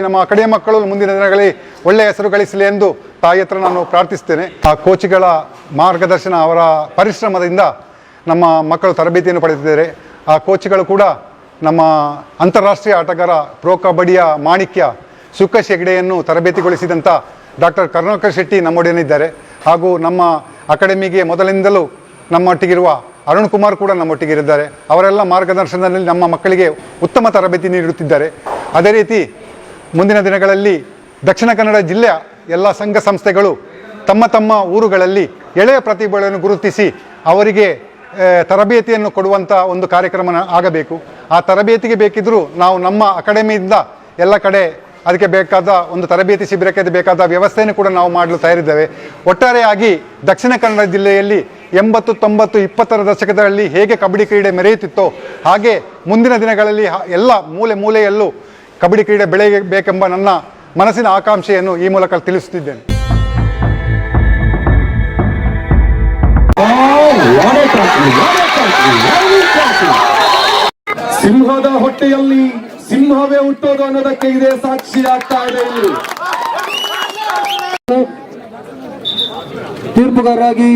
[SPEAKER 2] ನಮ್ಮ ಅಕಾಡೆಮಿ ಮಕ್ಕಳು ಮುಂದಿನ ದಿನಗಳಲ್ಲಿ ಒಳ್ಳೆಯ ಹೆಸರು ಗಳಿಸಲಿ ಎಂದು ತಾಯಿ ಹತ್ರ ನಾನು ಪ್ರಾರ್ಥಿಸ್ತೇನೆ. ಆ ಕೋಚ್ಗಳ ಮಾರ್ಗದರ್ಶನ, ಅವರ ಪರಿಶ್ರಮದಿಂದ ನಮ್ಮ ಮಕ್ಕಳು ತರಬೇತಿಯನ್ನು ಪಡೆದಿದ್ದಾರೆ. ಆ ಕೋಚ್ಗಳು ಕೂಡ ನಮ್ಮ ಅಂತಾರಾಷ್ಟ್ರೀಯ ಆಟಗಾರ ಪ್ರೋ ಕಬಡ್ಡಿಯ ಮಾಣಿಕ್ಯ ಸುಖಶ್ ಹೆಗ್ಡೆಯನ್ನು ತರಬೇತಿಗೊಳಿಸಿದಂಥ ಡಾಕ್ಟರ್ ಕರುಣಾಕರ್ ಶೆಟ್ಟಿ ನಮ್ಮೊಡನಿದ್ದಾರೆ. ಹಾಗೂ ನಮ್ಮ ಅಕಾಡೆಮಿಗೆ ಮೊದಲಿಂದಲೂ ನಮ್ಮೊಟ್ಟಿಗಿರುವ ಅರುಣ್ ಕುಮಾರ್ ಕೂಡ ನಮ್ಮೊಟ್ಟಿಗಿರಿದ್ದಾರೆ. ಅವರೆಲ್ಲ ಮಾರ್ಗದರ್ಶನದಲ್ಲಿ ನಮ್ಮ ಮಕ್ಕಳಿಗೆ ಉತ್ತಮ ತರಬೇತಿ ನೀಡುತ್ತಿದ್ದಾರೆ. ಅದೇ ರೀತಿ ಮುಂದಿನ ದಿನಗಳಲ್ಲಿ ದಕ್ಷಿಣ ಕನ್ನಡ ಜಿಲ್ಲೆಯ ಎಲ್ಲ ಸಂಘ ಸಂಸ್ಥೆಗಳು ತಮ್ಮ ಊರುಗಳಲ್ಲಿ ಎಳೆಯ ಪ್ರತಿಭೆಗಳನ್ನು ಗುರುತಿಸಿ ಅವರಿಗೆ ತರಬೇತಿಯನ್ನು ಕೊಡುವಂಥ ಒಂದು ಕಾರ್ಯಕ್ರಮ ಆಗಬೇಕು. ಆ ತರಬೇತಿಗೆ ಬೇಕಿದ್ದರೂ ನಾವು ನಮ್ಮ ಅಕಾಡೆಮಿಯಿಂದ ಎಲ್ಲ ಕಡೆ ಅದಕ್ಕೆ ಬೇಕಾದ ಒಂದು ತರಬೇತಿ ಶಿಬಿರಕ್ಕೆ ಬೇಕಾದ ವ್ಯವಸ್ಥೆಯನ್ನು ಕೂಡ ನಾವು ಮಾಡಲು ತಯಾರಿದ್ದೇವೆ. ಒಟ್ಟಾರೆಯಾಗಿ ದಕ್ಷಿಣ ಕನ್ನಡ ಜಿಲ್ಲೆಯಲ್ಲಿ 80, 90, 20ರ ದಶಕದಲ್ಲಿ ಹೇಗೆ ಕಬಡ್ಡಿ ಕ್ರೀಡೆ ಮೆರೆಯುತ್ತಿತ್ತೋ ಹಾಗೆ ಮುಂದಿನ ದಿನಗಳಲ್ಲಿ ಎಲ್ಲ ಮೂಲೆಯಲ್ಲೂ ಕಬಡ್ಡಿ ಕ್ರೀಡೆ ಬೆಳೆಯಬೇಕೆಂಬ ನನ್ನ ಮನಸ್ಸಿನ ಆಕಾಂಕ್ಷೆಯನ್ನು ಈ ಮೂಲಕ ತಿಳಿಸುತ್ತಿದ್ದೇನೆ.
[SPEAKER 3] ಸಿಂಹದ ಹೊಟ್ಟೆಯಲ್ಲಿ ಸಿಂಹವೇ ಹುಟ್ಟೋದು ಅನ್ನೋದಕ್ಕೆ ಇದೇ ಸಾಕ್ಷಿ ಆಗ್ತಾ ಇದೆ. ಇಲ್ಲಿ ತೀರ್ಪುಗಾರರಾಗಿ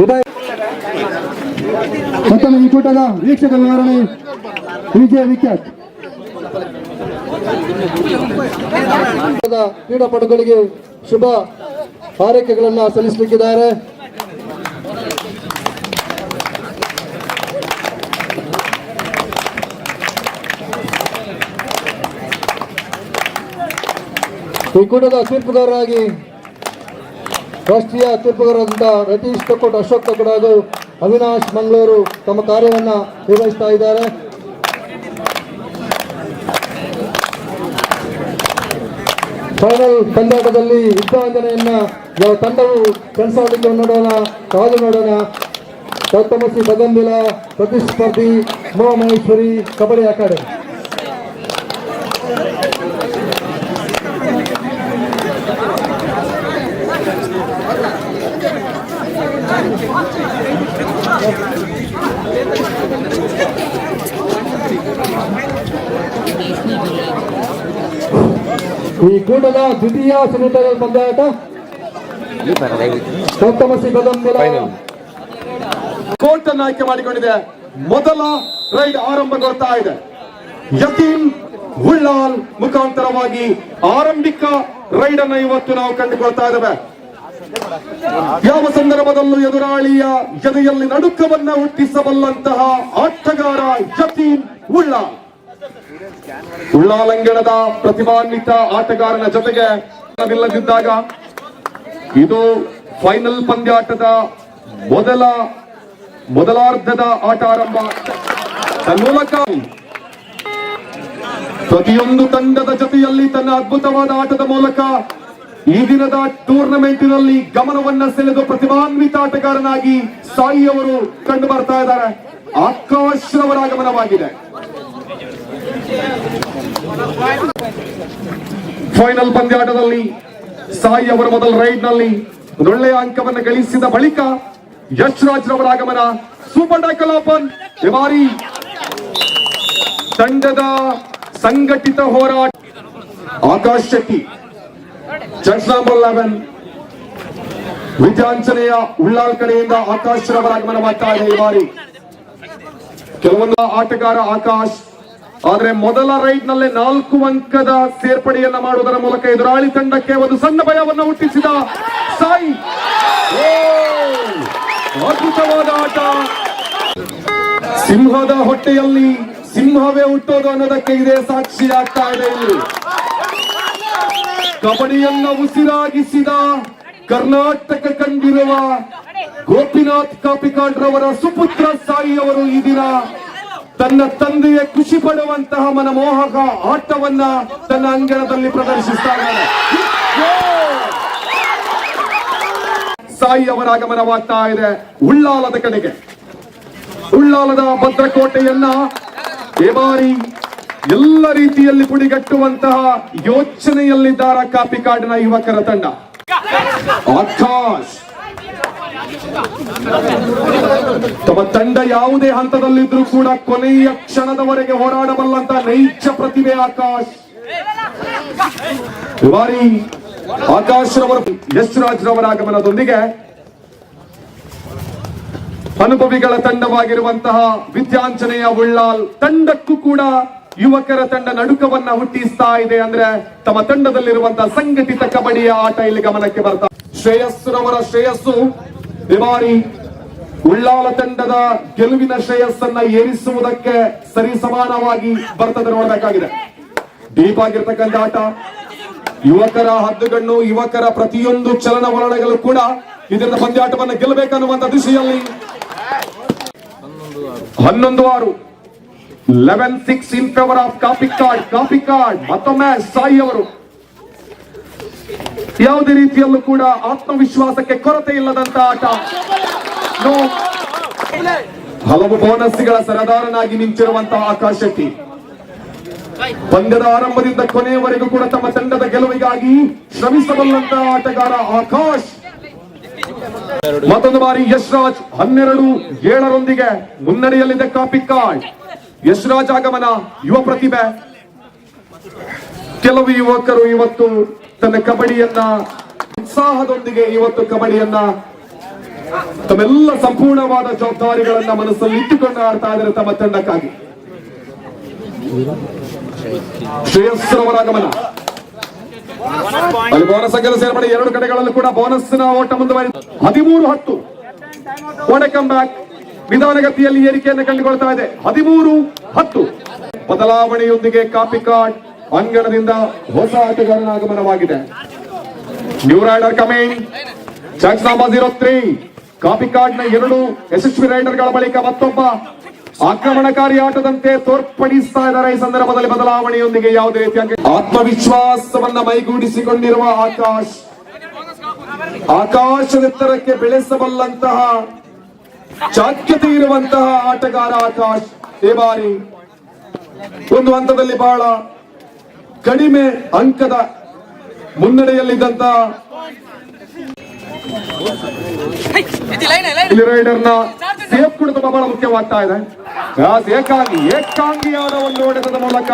[SPEAKER 3] ಉದಯ ಮತ್ತೊಮ್ಮೆ ಈ ಕೂಟದ ವೀಕ್ಷಕ ವಿವರಣೆ ವಿಜಯ ವಿಖ್ಯಾತ್ ಕ್ರೀಡಾಪಟುಗಳಿಗೆ ಶುಭ ಹಾರೈಕೆಗಳನ್ನ ಸಲ್ಲಿಸಲಿಕ್ಕಿದ್ದಾರೆ. ಈ ಕೂಟದ ತೀರ್ಪುಗಾರರಾಗಿ ರಾಷ್ಟ್ರೀಯ ತೀರ್ಪುಗಾರರಾದಂಥ ರತೀಶ್ ತಕೋಟ್, ಅಶೋಕ್ ತಕೋಟ್ ಹಾಗೂ ಅವಿನಾಶ್ ಮಂಗಳೂರು ತಮ್ಮ ಕಾರ್ಯವನ್ನು ನಿರ್ವಹಿಸ್ತಾ ಇದ್ದಾರೆ. ಫೈನಲ್ ಪಂದ್ಯಾಟದಲ್ಲಿ ಯುದ್ಧಾಂಜನೆಯನ್ನ ಯಾವ ತಂಡವು ಕನಸಾಡಲಿಕ್ಕೆ ನೋಡೋಣ, ಕಾದು ನೋಡೋಣ. ಸಪ್ತಮಸಿ ಬಗಂಬಿಲ ಪ್ರತಿಸ್ಪರ್ಧಿ ಮಹೇಶ್ವರಿ ಕಬಡ್ಡಿ ಅಕಾಡೆಮಿ. ಈ ಕೂಟದ ದ್ವಿತೀಯ ಸೆಮಿಫೈನಲ್ ಪಂದ್ಯಾಟ ಸಪ್ತಮಸಿ ಬಗಂಬಿಲ ಕೋರ್ಟ್ ಅನ್ನು ಆಯ್ಕೆ ಮಾಡಿಕೊಂಡಿದೆ. ಮೊದಲ ರೈಡ್ ಆರಂಭಗೊಳ್ತಾ ಇದೆ. ಯತೀನ್ ಉಳ್ಳಾಲ್ ಮುಖಾಂತರವಾಗಿ ಆರಂಭಿಕ ರೈಡ್ ಅನ್ನು ಇವತ್ತು ನಾವು ಕಂಡುಕೊಳ್ತಾ ಇದ್ದೇವೆ. ಯಾವ ಸಂದರ್ಭದಲ್ಲೂ ಎದುರಾಳಿಯ ಎದೆಯಲ್ಲಿ ನಡುಕವನ್ನ ಹುಟ್ಟಿಸಬಲ್ಲಂತಹ ಆಟಗಾರ ಯತೀನ್ ಉಳ್ಳಾಲ್. ಉಳ್ಳಾಲಂಗಣದ ಪ್ರತಿಭಾನ್ವಿತ ಆಟಗಾರನ ಜೊತೆಗೆ ನಿಲ್ಲದಿದ್ದಾಗ ಇದು ಫೈನಲ್ ಪಂದ್ಯಾಟದ ಮೊದಲಾರ್ಧದ ಆಟ ಆರಂಭ ಮೂಲಕ ಪ್ರತಿಯೊಂದು ತಂಡದ ಜೊತೆಯಲ್ಲಿ ತನ್ನ ಅದ್ಭುತವಾದ ಆಟದ ಮೂಲಕ ಈ ದಿನದ ಟೂರ್ನಮೆಂಟಿನಲ್ಲಿ ಗಮನವನ್ನ ಸೆಳೆದು ಪ್ರತಿಭಾನ್ವಿತ ಆಟಗಾರನಾಗಿ ಸಾಯಿ ಅವರು ಕಂಡು ಬರ್ತಾ ಇದ್ದಾರೆ. ಆಕಾಶ್ ರವರ ಆಗಮನವಾಗಿದೆ. ಫೈನಲ್ ಪಂದ್ಯಾಟದಲ್ಲಿ ಸಾಯಿ ಅವರ ಮೊದಲ ರೈಡ್ ನಲ್ಲಿ ಒಳ್ಳೆಯ ಅಂಕವನ್ನು ಗಳಿಸಿದ ಬಳಿಕ ಯಶ್ ರಾಜ್ ರವರ ಆಗಮನ. Super tackle open. ಈ ಬಾರಿ ತಂಡದ ಸಂಘಟಿತ ಹೋರಾಟ. ಆಕಾಶ್ ಶೆಟ್ಟಿ ಜಡ್ಜ್ ನಂಬರ್ 11 ವಿದ್ಯಾಂಚನೆಯ ಉಳ್ಳಾಲ್ ಕಡೆಯಿಂದ ಆಕಾಶ್ ರವರ ಆಗಮನ ಮಾಡ್ತಾ ಇದೆ. ಈ ಬಾರಿ ಕೆಲವೊಂದು ಆಟಗಾರ ಆಕಾಶ್, ಆದ್ರೆ ಮೊದಲ ರೈಡ್ ನಲ್ಲೇ 4 ಅಂಕದ ಸೇರ್ಪಡೆಯನ್ನ ಮಾಡುವುದರ ಮೂಲಕ ಎದುರಾಳಿ ತಂಡಕ್ಕೆ ಒಂದು ಸಣ್ಣ ಭಯವನ್ನು ಹುಟ್ಟಿಸಿದ ಸಾಯಿ. ಅದ್ಭುತವಾದ ಆಟ. ಸಿಂಹದ ಹೊಟ್ಟೆಯಲ್ಲಿ ಸಿಂಹವೇ ಹುಟ್ಟೋದು ಅನ್ನೋದಕ್ಕೆ ಇದೇ ಸಾಕ್ಷಿ ಆಗ್ತಾ ಇದೆ. ಇಲ್ಲಿ ಕಬಡ್ಡಿಯನ್ನ ಉಸಿರಾಗಿಸಿದ ಕರ್ನಾಟಕ ಕಂಡಿರುವ ಗೋಪಿನಾಥ್ ಕಾಪಿಕಾಡ್ ರವರ ಸುಪುತ್ರ ಸಾಯಿ ಅವರು ಈ ದಿನ ತನ್ನ ತಂದೆಯ ಖುಷಿ ಪಡುವಂತಹ ಮನಮೋಹಕ ಆಟವನ್ನ ತನ್ನ ಅಂಗಣದಲ್ಲಿ ಪ್ರದರ್ಶಿಸ್ತಾ ಇದ್ದಾರೆ. ಸಾಯಿ ಅವರ ಆಗಮನವಾಗ್ತಾ ಇದೆ ಉಳ್ಳಾಲದ ಕಡೆಗೆ. ಉಳ್ಳಾಲದ ಭದ್ರಕೋಟೆಯನ್ನ ಈ ಬಾರಿ ಎಲ್ಲ ರೀತಿಯಲ್ಲಿ ಪುಡಿಗಟ್ಟುವಂತಹ ಯೋಚನೆಯಲ್ಲಿದ್ದಾರೆ ಕಾಪಿಕಾಡಿನ ಯುವಕರ ತಂಡ. ಆಕಾಶ್ ತಮ್ಮ ತಂಡ ಯಾವುದೇ ಹಂತದಲ್ಲಿದ್ರೂ ಕೂಡ ಕೊನೆಯ ಕ್ಷಣದವರೆಗೆ ಹೋರಾಡಬಲ್ಲಂತ ನೈಜ ಪ್ರತಿಭೆ ಆಕಾಶ್. ಈ ಬಾರಿ ಆಕಾಶ್ ರವರ ಯಶ್ ರಾಜ್ ರವರ ಆಗಮನದೊಂದಿಗೆ ಅನುಭವಿಗಳ ತಂಡವಾಗಿರುವಂತಹ ವಿದ್ಯಾಂಚನೆಯ ಉಳ್ಳಾಲ್ ತಂಡಕ್ಕೂ ಕೂಡ ಯುವಕರ ತಂಡ ನಡುಕವನ್ನ ಹುಟ್ಟಿಸ್ತಾ ಇದೆ. ಅಂದ್ರೆ ತಮ್ಮ ತಂಡದಲ್ಲಿರುವಂತಹ ಸಂಘಟಿತ ಕಬಡ್ಡಿಯ ಆಟ ಇಲ್ಲಿ ಗಮನಕ್ಕೆ ಬರ್ತಾ. ಶ್ರೇಯಸ್ಸುರವರ ಶ್ರೇಯಸ್ಸು ಈ ಬಾರಿ ಉಳ್ಳಾಲ ತಂಡದ ಗೆಲುವಿನ ಶ್ರೇಯಸ್ಸನ್ನ ಏರಿಸುವುದಕ್ಕೆ ಸರಿ ಸಮಾನವಾಗಿ ಬರ್ತದೆ, ನೋಡಬೇಕಾಗಿದೆ. ಡೀಪ್ ಆಗಿರ್ತಕ್ಕಂಥ ಆಟ, ಯುವಕರ ಹದ್ದುಗಣ್ಣು, ಯುವಕರ ಪ್ರತಿಯೊಂದು ಚಲನವಲನಗಳು ಕೂಡ ಇದರ ಪಂದ್ಯಾಟವನ್ನು ಗೆಲ್ಲಬೇಕನ್ನುವಂತ ದಿಶೆಯಲ್ಲಿ 11-6 11-6 ಇನ್ ಫೇವರ್ ಆಫ್ ಕಾಪಿಕಾಡ್ ಮತ್ತೊಮ್ಮೆ ಸಾಯಿ ಅವರು ಯಾವುದೇ ರೀತಿಯಲ್ಲೂ ಕೂಡ ಆತ್ಮವಿಶ್ವಾಸಕ್ಕೆ ಕೊರತೆ ಇಲ್ಲದಂತ ಆಟ. ಹಲವು ಬೋನಸ್ಗಳ ಸರದಾರನಾಗಿ ನಿಂತಿರುವಂತಹ ಆಕಾಶ್ ಶೆಟ್ಟಿ ಪಂದ್ಯದ ಆರಂಭದಿಂದ ಕೊನೆಯವರೆಗೂ ಕೂಡ ತಮ್ಮ ತಂಡದ ಗೆಲುವಿಗಾಗಿ ಶ್ರಮಿಸಬಲ್ಲಂತಹ ಆಟಗಾರ ಆಕಾಶ್. ಮತ್ತೊಂದು ಬಾರಿ ಯಶ್ರಾಜ್ 12-7 ಮುನ್ನಡೆಯಲ್ಲಿದೆ ಕಾಪಿಕಾಡ್. ಯಶ್ರಾಜ್ ಆಗಮನ, ಯುವ ಪ್ರತಿಭೆ. ಕೆಲವು ಯುವಕರು ಇವತ್ತು ತನ್ನ ಕಬಡ್ಡಿಯನ್ನ ಉತ್ಸಾಹದೊಂದಿಗೆ ಇವತ್ತು ಕಬಡ್ಡಿಯನ್ನ ತಮ್ಮೆಲ್ಲ ಸಂಪೂರ್ಣವಾದ ಜವಾಬ್ದಾರಿಗಳನ್ನ ಮನಸ್ಸಲ್ಲಿ ಇಟ್ಟುಕೊಂಡು ಆಡ್ತಾ ಇದ್ದಾರೆ ತಮ್ಮ ತಂಡಕ್ಕಾಗಿ. ಶ್ರೇಯಸ್ ರವರ ಆಗಮನ, ಅಲ್ಲಿ ಬೋನಸ್ ಅಂಕದ ಸೇರ್ಪಡೆ. ಎರಡು ಕಡೆಗಳಲ್ಲೂ ಕೂಡ ಬೋನಸ್ ನ ಓಟ ಮುಂದುವರಿದ 13-10 ಓಡೆ ಕಮ್ ಬ್ಯಾಕ್ ನಿಧಾನಗತಿಯಲ್ಲಿ ಏರಿಕೆಯನ್ನು ಕಂಡುಕೊಳ್ತಾ ಇದೆ. 13-10 ಬದಲಾವಣೆಯೊಂದಿಗೆ ಕಾಪಿಕಾಡ್ ಅಂಗಣದಿಂದ ಹೊಸ ಆಟಗಾರನ ಆಗಮನವಾಗಿದೆ. ನ್ಯೂ ರೈಡರ್ ಕಮಿಂಗ್, ಚಾಕ್ಸ್ ನಂಬರ್ 03. ಕಾಪಿಕಾಡ್ ನ 2 ಯಶಸ್ವಿ ರೈಡರ್ ಗಳ ಬಳಿಕ ಮತ್ತೊಬ್ಬ ಆಕ್ರಮಣಕಾರಿ ಆಟದಂತೆ ತೋರ್ಪಡಿಸ್ತಾ ಇದ್ದಾರೆ. ಈ ಸಂದರ್ಭದಲ್ಲಿ ಬದಲಾವಣೆಯೊಂದಿಗೆ ಯಾವುದೇ ರೀತಿಯ ಆತ್ಮವಿಶ್ವಾಸವನ್ನ ಮೈಗೂಡಿಸಿಕೊಂಡಿರುವ ಆಕಾಶದೆತ್ತರಕ್ಕೆ ಬೆಳೆಸಬಲ್ಲಂತಹ ಚಾಕ್ಯತೆ ಇರುವಂತಹ ಆಟಗಾರ ಆಕಾಶ್. ಈ ಬಾರಿ ಒಂದು ಹಂತದಲ್ಲಿ ಬಹಳ ಕಡಿಮೆ ಅಂಕದ ಮುನ್ನಡೆಯಲ್ಲಿದ್ದಂತಹ ರೈಡರ್ ನ ಸೇಫ್ ಕೂಡ ತುಂಬಾ ಬಹಳ ಮುಖ್ಯವಾಗ್ತಾ ಇದೆ. ಏಕಾಂಗಿಯಾದ ಒಂದು ಹೊಡೆತದ ಮೂಲಕ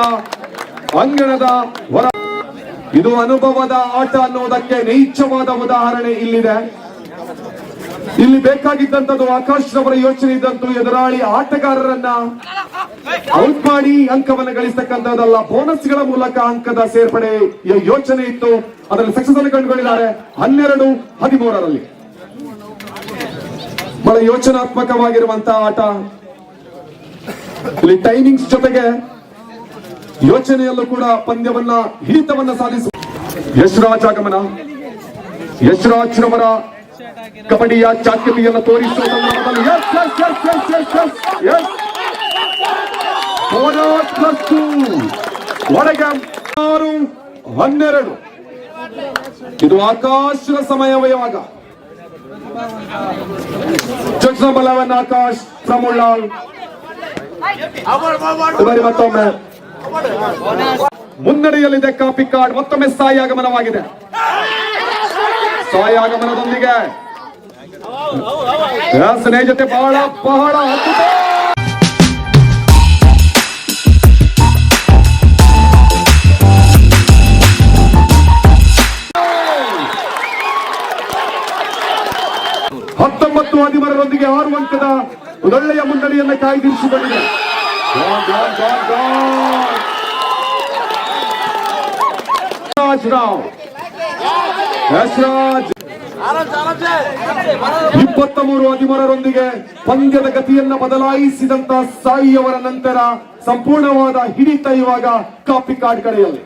[SPEAKER 3] ಅಂಗಣದ ಹೊರ. ಇದು ಅನುಭವದ ಆಟ ಅನ್ನೋದಕ್ಕೆ ನೈಜವಾದ ಉದಾಹರಣೆ ಇಲ್ಲಿದೆ. ಇಲ್ಲಿ ಬೇಕಾಗಿದ್ದಂಥದ್ದು ಆಕಾಶ್ ರವರ ಯೋಚನೆ ಇದ್ದಂತೂ ಎದುರಾಳಿ ಆಟಗಾರರನ್ನ ಔಟ್ ಮಾಡಿ ಅಂಕವನ್ನು ಗಳಿಸತಕ್ಕಂಥದ್ದಲ್ಲ, ಬೋನಸ್ಗಳ ಮೂಲಕ ಅಂಕದ ಸೇರ್ಪಡೆ ಯೋಚನೆ ಇತ್ತು. ಅದರಲ್ಲಿ ಸಕ್ಸಸ್ ಅನ್ನು ಕಂಡುಕೊಂಡಿದ್ದಾರೆ 12-13. ಬಹಳ ಯೋಚನಾತ್ಮಕವಾಗಿರುವಂತಹ ಆಟ. ಇಲ್ಲಿ ಟೈಮಿಂಗ್ಸ್ ಜೊತೆಗೆ ಯೋಚನೆಯಲ್ಲೂ ಕೂಡ ಪಂದ್ಯವನ್ನ ಹಿಡಿತವನ್ನ ಸಾಧಿಸ. ಯಶ್ರಾಜ್ ಆಗಮನ, ಯಶ್ರಾಜ್ ರವರ ಕಬಡ್ಡಿಯ ಚಾಕ್ಯತೆಯನ್ನು ತೋರಿಸುವ ಸಂದರ್ಭದಲ್ಲಿ 6-12 ಇದು ಆಕಾಶದ ಸಮಯವಾಗ. Judge number 11 Akash from Ullal. ಮತ್ತೊಮ್ಮೆ ಮುನ್ನಡೆಯಲ್ಲಿದೆ ಕಾಪಿಕಾಡ್. ಮತ್ತೊಮ್ಮೆ ಸಾಯಿ ಆಗಮನವಾಗಿದೆ. ಸಾಯಿ ಆಗಮನದೊಂದಿಗೆ ಜೊತೆ ಬಹಳ ಅದ್ಭುತ. ಹತ್ತೊಂಬತ್ತು 13 6 ಅಂಕದ ಒಳ್ಳೆಯ ಮುನ್ನಡೆಯನ್ನು ಕಾಯ್ದಿರಿಸಿಕೊಂಡಿದೆ. ಯಶ್ರಾಜ್ 23-13 ಪಂದ್ಯದ ಗತಿಯನ್ನ ಬದಲಾಯಿಸಿದಂತ ಸಾಯಿ ಅವರ ನಂತರ ಸಂಪೂರ್ಣವಾದ ಹಿಡಿತ ಇವಾಗ ಕಾಪಿಕಾಡ್ ಕಡೆಯಲ್ಲಿ.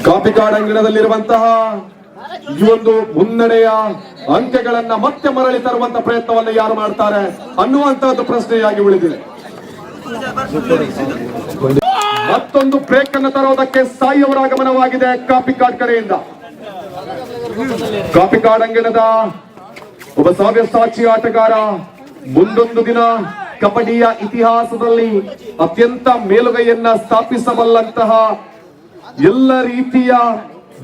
[SPEAKER 3] ಕಾಪಿಕಾಡ್ ಅಂಗಣದಲ್ಲಿರುವಂತಹ ಈ ಒಂದು ಮುನ್ನಡೆಯ ಅಂಕಗಳನ್ನ ಮತ್ತೆ ಮರಳಿ ತರುವಂತ ಪ್ರಯತ್ನವನ್ನ ಯಾರು ಮಾಡ್ತಾರೆ ಅನ್ನುವಂತಹದ್ದು ಪ್ರಶ್ನೆಯಾಗಿ ಉಳಿದಿದೆ. ಮತ್ತೊಂದು ಬ್ರೇಕ್ ಅನ್ನು ತರೋದಕ್ಕೆ ಸಾಯಿ ಅವರ ಆಗಮನವಾಗಿದೆ ಕಾಪಿಕಾಡ್ ಕಡೆಯಿಂದ. ಕಾಪಿಕಾಡ್ ಅಂಗಣದ ಒಬ್ಬ ಸಾವ್ಯಸಾಕ್ಷಿ ಆಟಗಾರ. ಮುಂದೊಂದು ದಿನ ಕಬಡ್ಡಿಯ ಇತಿಹಾಸದಲ್ಲಿ ಅತ್ಯಂತ ಮೇಲುಗೈಯನ್ನ ಸ್ಥಾಪಿಸಬಲ್ಲಂತಹ ಎಲ್ಲ ರೀತಿಯ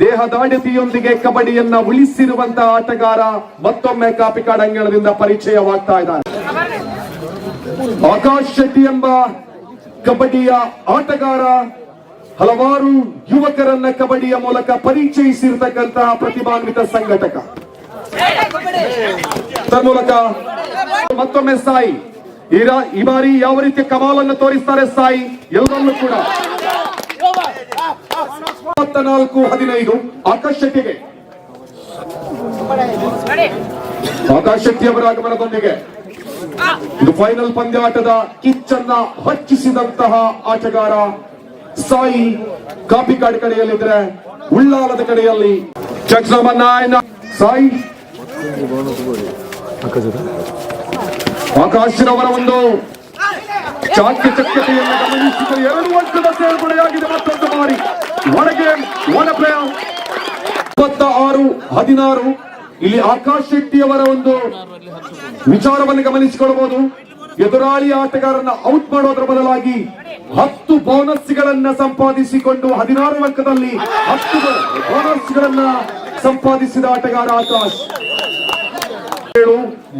[SPEAKER 3] ದೇಹದಾಢ್ಯತೆಯೊಂದಿಗೆ ಕಬಡ್ಡಿಯನ್ನ ಉಳಿಸಿರುವಂತಹ ಆಟಗಾರ ಮತ್ತೊಮ್ಮೆ ಕಾಪಿಕಾಡ್ ಅಂಗಣದಿಂದ ಪರಿಚಯವಾಗ್ತಾ ಇದ್ದಾರೆ. ಆಕಾಶ್ ಶೆಟ್ಟಿ ಎಂಬ ಕಬಡ್ಡಿಯ ಆಟಗಾರ ಹಲವಾರು ಯುವಕರನ್ನ ಕಬಡ್ಡಿಯ ಮೂಲಕ ಪರಿಚಯಿಸಿರ್ತಕ್ಕಂತಹ ಪ್ರತಿಭಾನ್ವಿತ ಸಂಘಟಕ. ಮೂಲಕ ಮತ್ತೊಮ್ಮೆ ಸಾಯಿ ಈ ಬಾರಿ ಯಾವ ರೀತಿಯ ಕಮಾಲನ್ನು ತೋರಿಸ್ತಾರೆ ಸಾಯಿ ಎಲ್ಲರಲ್ಲೂ ಕೂಡ. 14-15 ಆಕಾಶ್ ಶೆಟ್ಟಿಗೆ. ಆಕಾಶ್ ಶೆಟ್ಟಿ ಅವರ ಆಗಮನದೊಂದಿಗೆ ಇದು ಫೈನಲ್ ಪಂದ್ಯಾಟದ ಕಿಚ್ಚನ್ನ ಹಚ್ಚಿಸಿದಂತಹ ಆಟಗಾರ ಸಾಯಿ ಕಾಪಿಕಾಡ್ ಕಡೆಯಲ್ಲಿದ್ರೆ, ಉಳ್ಳಾಲದ ಕಡೆಯಲ್ಲಿ ಸಾಯಿ ಆಕಾಶ್ರವರ ಒಂದು ಚಾಕಚಕ್ಯತೆಯನ್ನು ಗಮನಿಸಿದ 2 ಅಂಕದ ಸೇರ್ಪಡೆಯಾಗಿದೆ. ಮತ್ತೊಂದು ಬಾರಿ ಒಳಗೆ ಒಳಪ್ರಯ 26-16. ಇಲ್ಲಿ ಆಕಾಶ್ ಶೆಟ್ಟಿ ಅವರ ಒಂದು ವಿಚಾರವನ್ನು ಗಮನಿಸಿಕೊಳ್ಳಬಹುದು. ಎದುರಾಳಿ ಆಟಗಾರರನ್ನ ಔಟ್ ಮಾಡೋದ್ರ ಬದಲಾಗಿ 10 ಬೋನಸ್ಗಳನ್ನ ಸಂಪಾದಿಸಿಕೊಂಡು 16 ಅಂಕದಲ್ಲಿ 10 ಬೋನಸ್ಗಳನ್ನ ಸಂಪಾದಿಸಿದ ಆಟಗಾರ ಆಕಾಶ್.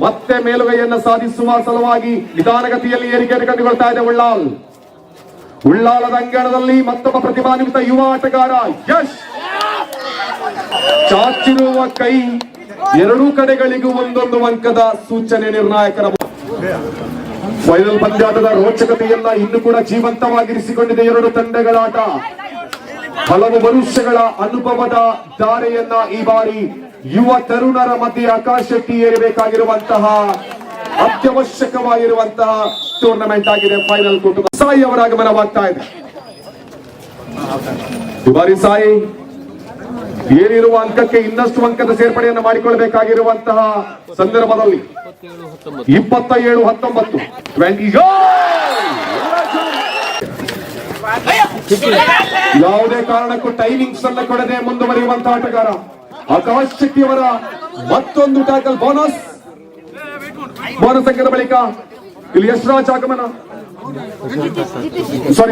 [SPEAKER 3] ಮತ್ತೆ ಮೇಲುಗೈಯನ್ನು ಸಾಧಿಸುವ ಸಲುವಾಗಿ ನಿಧಾನಗತಿಯಲ್ಲಿ ಏರಿಕೆಯನ್ನು ಕಂಡುಕೊಳ್ತಾ ಇದೆ ಉಳ್ಳಾಲದ ಅಂಗಣದಲ್ಲಿ ಮತ್ತೊಬ್ಬ ಪ್ರತಿಭಾನ್ವಿತ ಯುವ ಆಟಗಾರ ಯಶ್. ಚಾಚಿರುವ ಕೈ ಎರಡೂ ಕಡೆಗಳಿಗೂ ಒಂದೊಂದು ಅಂಕದ ಸೂಚನೆ ನಿರ್ಣಾಯಕರ. ಫೈನಲ್ ಪಂದ್ಯಾಟದ ರೋಚಕತೆಯನ್ನ ಇನ್ನು ಕೂಡ ಜೀವಂತವಾಗಿರಿಸಿಕೊಂಡಿದೆ 2 ತಂಡಗಳ ಆಟ. ಹಲವು ವರುಷಗಳ ಅನುಭವದ ಧಾರೆಯನ್ನ ಈ ಬಾರಿ ಯುವ ತರುಣರ ಮಧ್ಯೆ ಆಕಾಶ್ ಶೆಟ್ಟಿ ಏರಬೇಕಾಗಿರುವಂತಹ ಅತ್ಯವಶ್ಯಕವಾಗಿರುವಂತಹ ಟೂರ್ನಮೆಂಟ್ ಆಗಿದೆ. ಫೈನಲ್ ಕುಟುಂಬ ಸಾಯಿ ಅವರ ಆಗಮನವಾಗ್ತಾ ಇದೆ. ಈ ಬಾರಿ ಸಾಯಿ ಏನಿರುವ ಅಂಕಕ್ಕೆ ಇನ್ನಷ್ಟು ಅಂಕದ ಸೇರ್ಪಡೆಯನ್ನು ಮಾಡಿಕೊಳ್ಳಬೇಕಾಗಿರುವಂತಹ ಸಂದರ್ಭದಲ್ಲಿ 27-19 ಯಾವುದೇ ಕಾರಣಕ್ಕೂ ಟೈಮಿಂಗ್ಸ್ ಅನ್ನ ಕೊಡದೆ ಮುಂದುವರಿಯುವಂತಹ ಆಟಗಾರ ಆಕಾಶ್ ಶೆಟ್ಟಿ ಅವರ ಮತ್ತೊಂದು ಟ್ಯಾಕಲ್ ಬೋನಸ್ ಅಂಕದ ಬಳಿಕ ಇಲ್ಲಿ ಯಶ್ರಾಜ್ ಆಗಮನ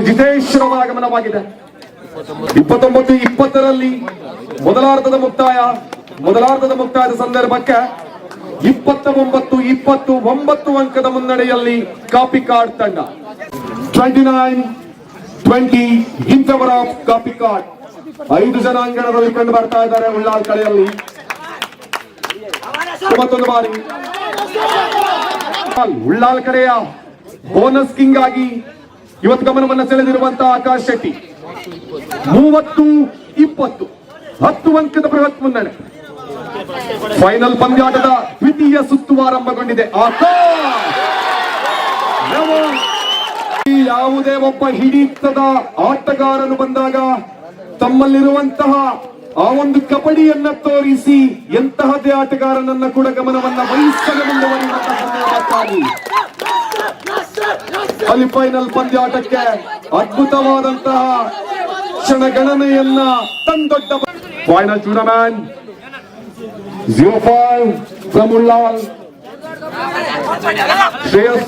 [SPEAKER 3] ಜಿತೇಶ್ ಅವರ ಆಗಮನವಾಗಿದೆ. 29-20 ಮೊದಲಾರ್ಧದ ಮುಕ್ತಾಯದ ಸಂದರ್ಭಕ್ಕೆ 29-20 ಅಂಕದ ಮುನ್ನಡೆಯಲ್ಲಿ ಕಾಪಿ ಕಾರ್ಡ್ ತಂಡ 29-20 ಇನ್ ಫೇವರ್ ಆಫ್ ಕಾಪಿ ಕಾರ್ಡ್. 5 ಜನ ಅಂಗಣದಲ್ಲಿ ಕಂಡು ಬರ್ತಾ ಇದ್ದಾರೆ ಉಳ್ಳಾಲ್ ಕಡೆಯಲ್ಲಿ. ಮತ್ತೊಂದು ಬಾರಿ ಉಳ್ಳಾಲ್ ಕಡೆಯ ಬೋನಸ್ ಕಿಂಗ್ ಆಗಿ ಇವತ್ತು ಗಮನವನ್ನು ಸೆಳೆದಿರುವಂತಹ ಆಕಾಶ್ ಶೆಟ್ಟಿ 30-20 10 ಅಂಕದ ಬೃಹತ್ ಮುನ್ನಡೆ. ಫೈನಲ್ ಪಂದ್ಯಾಟದ ದ್ವಿತೀಯ ಸುತ್ತು ಆರಂಭಗೊಂಡಿದೆ. ಯಾವುದೇ ಒಬ್ಬ ಹಿಡಿತದ ಆಟಗಾರನು ಬಂದಾಗ ತಮ್ಮಲ್ಲಿರುವಂತಹ ಆ ಒಂದು ಕಬಡ್ಡಿಯನ್ನ ತೋರಿಸಿ ಎಂತಹದೇ ಆಟಗಾರನನ್ನ ಕೂಡ ಗಮನವನ್ನ ವಹಿಸಲು ಮುಂದುವರಿಯುವಂತಹ ಅಲ್ಲಿ ಫೈನಲ್ ಪಂದ್ಯಾಟಕ್ಕೆ ಅದ್ಭುತವಾದಂತಹ ಕ್ಷಣಗಣನೆಯನ್ನ ತಂದೊಡ್ಡ final tournament 05 from Ullal. Shreyas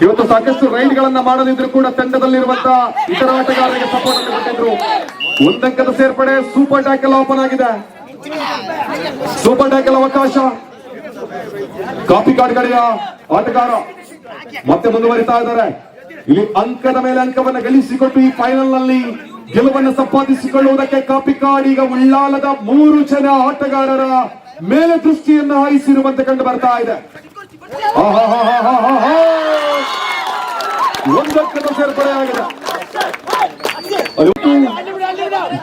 [SPEAKER 3] ಇವತ್ತು ಸಾಕಷ್ಟು ರೈಡ್ ಗಳನ್ನ ಮಾಡದಿದ್ರು ಕೂಡ ತಂಡದಲ್ಲಿರುವಂತಹ ಇತರ ಆಟಗಾರರಿಗೆ ಸಪೋರ್ಟ್ ಅನ್ನು ಕೊಟ್ಟಿದ್ರು. 1 ಅಂಕದ ಸೇರ್ಪಡೆ. ಸೂಪರ್ ಟ್ಯಾಕಲ್ ಓಪನ್ ಆಗಿದೆ. ಸೂಪರ್ ಟ್ಯಾಕಲ್ ಅವಕಾಶ ಕಾಪಿ ಕಾರ್ಡ್ ಕಡೆಯ ಆಟಗಾರ ಮತ್ತೆ ಮುಂದುವರಿತಾ ಇದ್ದಾರೆ. ಇಲ್ಲಿ ಅಂಕದ ಮೇಲೆ ಅಂಕವನ್ನು ಗಳಿಸಿಕೊಟ್ಟು ಈ ಫೈನಲ್ ನಲ್ಲಿ ಗೆಲುವನ್ನು ಸಂಪಾದಿಸಿಕೊಳ್ಳುವುದಕ್ಕೆ ಕಾಪಿ ಕಾರ್ಡ್ ಈಗ ಉಳ್ಳಾಲದ 3 ಜನ ಆಟಗಾರರ ಮೇಲೆ ದೃಷ್ಟಿಯನ್ನು ಹಾಯಿಸಿರುವಂತೆ ಕಂಡು ಬರ್ತಾ ಇದೆ. 1 ಅಂಕದ ಸೇರ್ಪಡೆಯಾಗಿದೆ.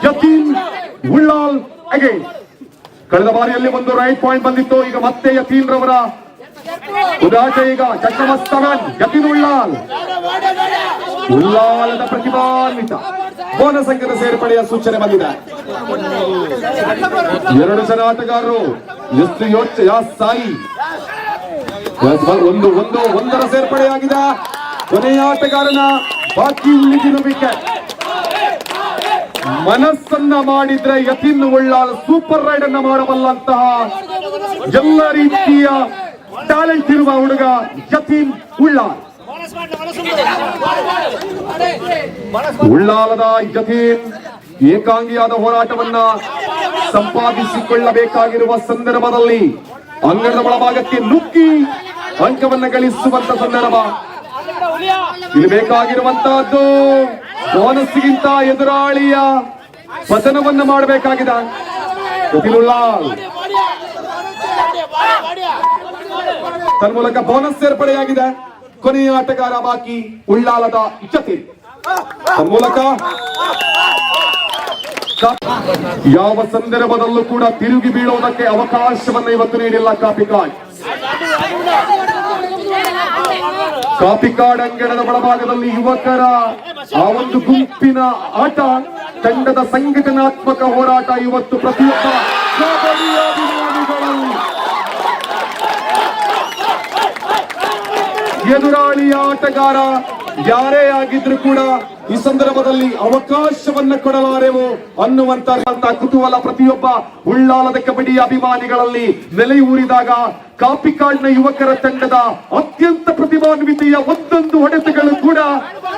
[SPEAKER 3] ಯತೀನ್ ಉಳ್ಳಾಲ್ ಅಗೇನ್. ಕಳೆದ ಬಾರಿಯಲ್ಲಿ ಒಂದು ರೈಟ್ ಪಾಯಿಂಟ್ ಬಂದಿತ್ತು. ಈಗ ಮತ್ತೆ ಯತೀನ್ ರವರ ಉದಾಟ. ಈಗ ಚಕ್ಕಮಸ್ತವನ್ ಯತೀನ್ ಉಳ್ಳಾಲದ ಪ್ರತಿಭಾನ್ವಿತ ಬೋನಸ್ ಅಂಕದ ಸೇರ್ಪಡೆಯ ಸೂಚನೆ ಬಂದಿದೆ. 2 ಜನ ಆಟಗಾರರು ಸಾಯಿ ಒಂದರ ಸೇರ್ಪಡೆಯಾಗಿದೆ. ಕೊನೆಯ ಆಟಗಾರನ ಬಾಕಿ ಉಳಿದಿರುವ ವಿಕೆಟ್. ಮನಸ್ಸನ್ನ ಮಾಡಿದ್ರೆ ಯತೀನ್ ಉಳ್ಳಾಲ್ ಸೂಪರ್ ರೈಡ್ ಅನ್ನ ಮಾಡಬಲ್ಲಂತಹ ಎಲ್ಲ ರೀತಿಯ ಟ್ಯಾಲೆಂಟ್ ಇರುವ ಹುಡುಗ ಯತೀನ್ ಉಳ್ಳಾಲ್. ಉಳ್ಳಾಲದ ಯತೀನ್ ಏಕಾಂಗಿಯಾದ ಹೋರಾಟವನ್ನ ಸಂಪಾದಿಸಿಕೊಳ್ಳಬೇಕಾಗಿರುವ ಸಂದರ್ಭದಲ್ಲಿ ಅಂಗಣದ ಒಳಭಾಗಕ್ಕೆ ನುಗ್ಗಿ ಅಂಕವನ್ನ ಗಳಿಸುವಂತ ಸಂದರ್ಭ ಇಲ್ಲಿ ಬೇಕಾಗಿರುವಂತಹದ್ದು. ಬೋನಸ್ಗಿಂತ ಎದುರಾಳಿಯ ಪತನವನ್ನ ಮಾಡಬೇಕಾಗಿದೆ. ಯತೀನ್ ಉಳ್ಳಾಲ್ ತನ್ಮೂಲಕ ಬೋನಸ್ ಸೇರ್ಪಡೆಯಾಗಿದೆ. ಕೊನೆಯ ಆಟಗಾರ ಬಾಕಿ ಉಳ್ಳಾಲದ ಯತೀನ್. ತನ್ಮೂಲಕ ಯಾವ ಸಂದರ್ಭದಲ್ಲೂ ಕೂಡ ತಿರುಗಿ ಬೀಳುವುದಕ್ಕೆ ಅವಕಾಶವನ್ನು ಇವತ್ತು ನೀಡಿಲ್ಲ ಕಾಪಿ ಕಾರ್ಡ್. ಕಾಪಿ ಕಾರ್ಡ್ ಅಂಗಣದ ಒಳಭಾಗದಲ್ಲಿ ಯುವಕರ ಆ ಒಂದು ಗುಂಪಿನ ಆಟ, ತಂಡದ ಸಂಘಟನಾತ್ಮಕ ಹೋರಾಟ ಇವತ್ತು ಪ್ರತಿಯೊಬ್ಬ ಕಬಡ್ಡಿ ಅಭಿಮಾನಿಗಳು ಎದುರಾಳಿಯ ಆಟಗಾರ ಯಾರೇ ಆಗಿದ್ರು ಕೂಡ ಈ ಸಂದರ್ಭದಲ್ಲಿ ಅವಕಾಶವನ್ನ ಕೊಡಲಾರೆವು ಅನ್ನುವಂತ ಕುತೂಹಲ ಪ್ರತಿಯೊಬ್ಬ ಉಳ್ಳಾಲದ ಕಬಡ್ಡಿ ಅಭಿಮಾನಿಗಳಲ್ಲಿ ನೆಲೆಯೂರಿದಾಗ ಕಾಪಿಕಾಡ್ನ ಯುವಕರ ತಂಡದ ಅತ್ಯಂತ ಪ್ರತಿಭಾನ್ವಿತೆಯ ಒಂದೊಂದು ಹೊಡೆತಗಳು ಕೂಡ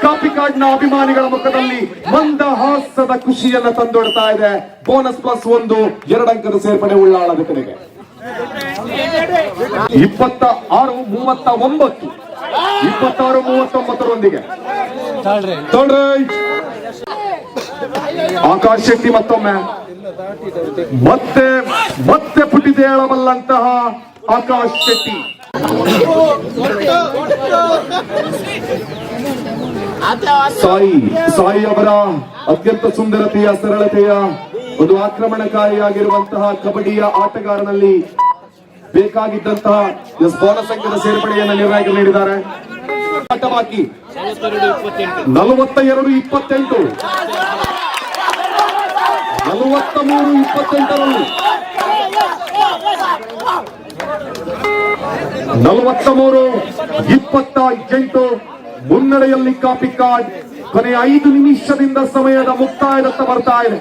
[SPEAKER 3] ಕಾಪಿಕಾಡ್ನ ಅಭಿಮಾನಿಗಳ ಮುಖದಲ್ಲಿ ಮಂದಹಾಸದ ಖುಷಿಯನ್ನ ತಂದೊಡ್ತಾ ಇದೆ. ಬೋನಸ್ ಪ್ಲಸ್ 1 2 ಅಂಕದ ಸೇರ್ಪಡೆ ಉಳ್ಳಾಲದ ಕಡೆಗೆ 26-39 26-39 ಆಕಾಶ್ ಶೆಟ್ಟಿ ಮತ್ತೊಮ್ಮೆ ಮತ್ತೆ ಪುಟಿದೇಳಬಲ್ಲಂತಹ ಆಕಾಶ್ ಶೆಟ್ಟಿ ಸಾಯಿ ಅವರ ಅತ್ಯಂತ ಸುಂದರತೆಯ ಸರಳತೆಯ ಒಂದು ಆಕ್ರಮಣಕಾರಿಯಾಗಿರುವಂತಹ ಕಬಡ್ಡಿಯ ಆಟಗಾರನಲ್ಲಿ ಬೇಕಾಗಿದ್ದಂತಹ ಬೋನಸ್ ಅಂಕದ ಸೇರ್ಪಡೆಯನ್ನು ನಿರ್ಣಾಯಕರು ನೀಡಿದ್ದಾರೆ. ಆಟ ಬಾಕಿ 42-28 43-28 43-28 ಮುನ್ನಡೆಯಲ್ಲಿ ಕಾಪಿಕಾಡ್. ಕೊನೆಯ 5 ನಿಮಿಷದಿಂದ ಸಮಯದ ಮುಕ್ತಾಯದತ್ತ ಬರ್ತಾ ಇದೆ.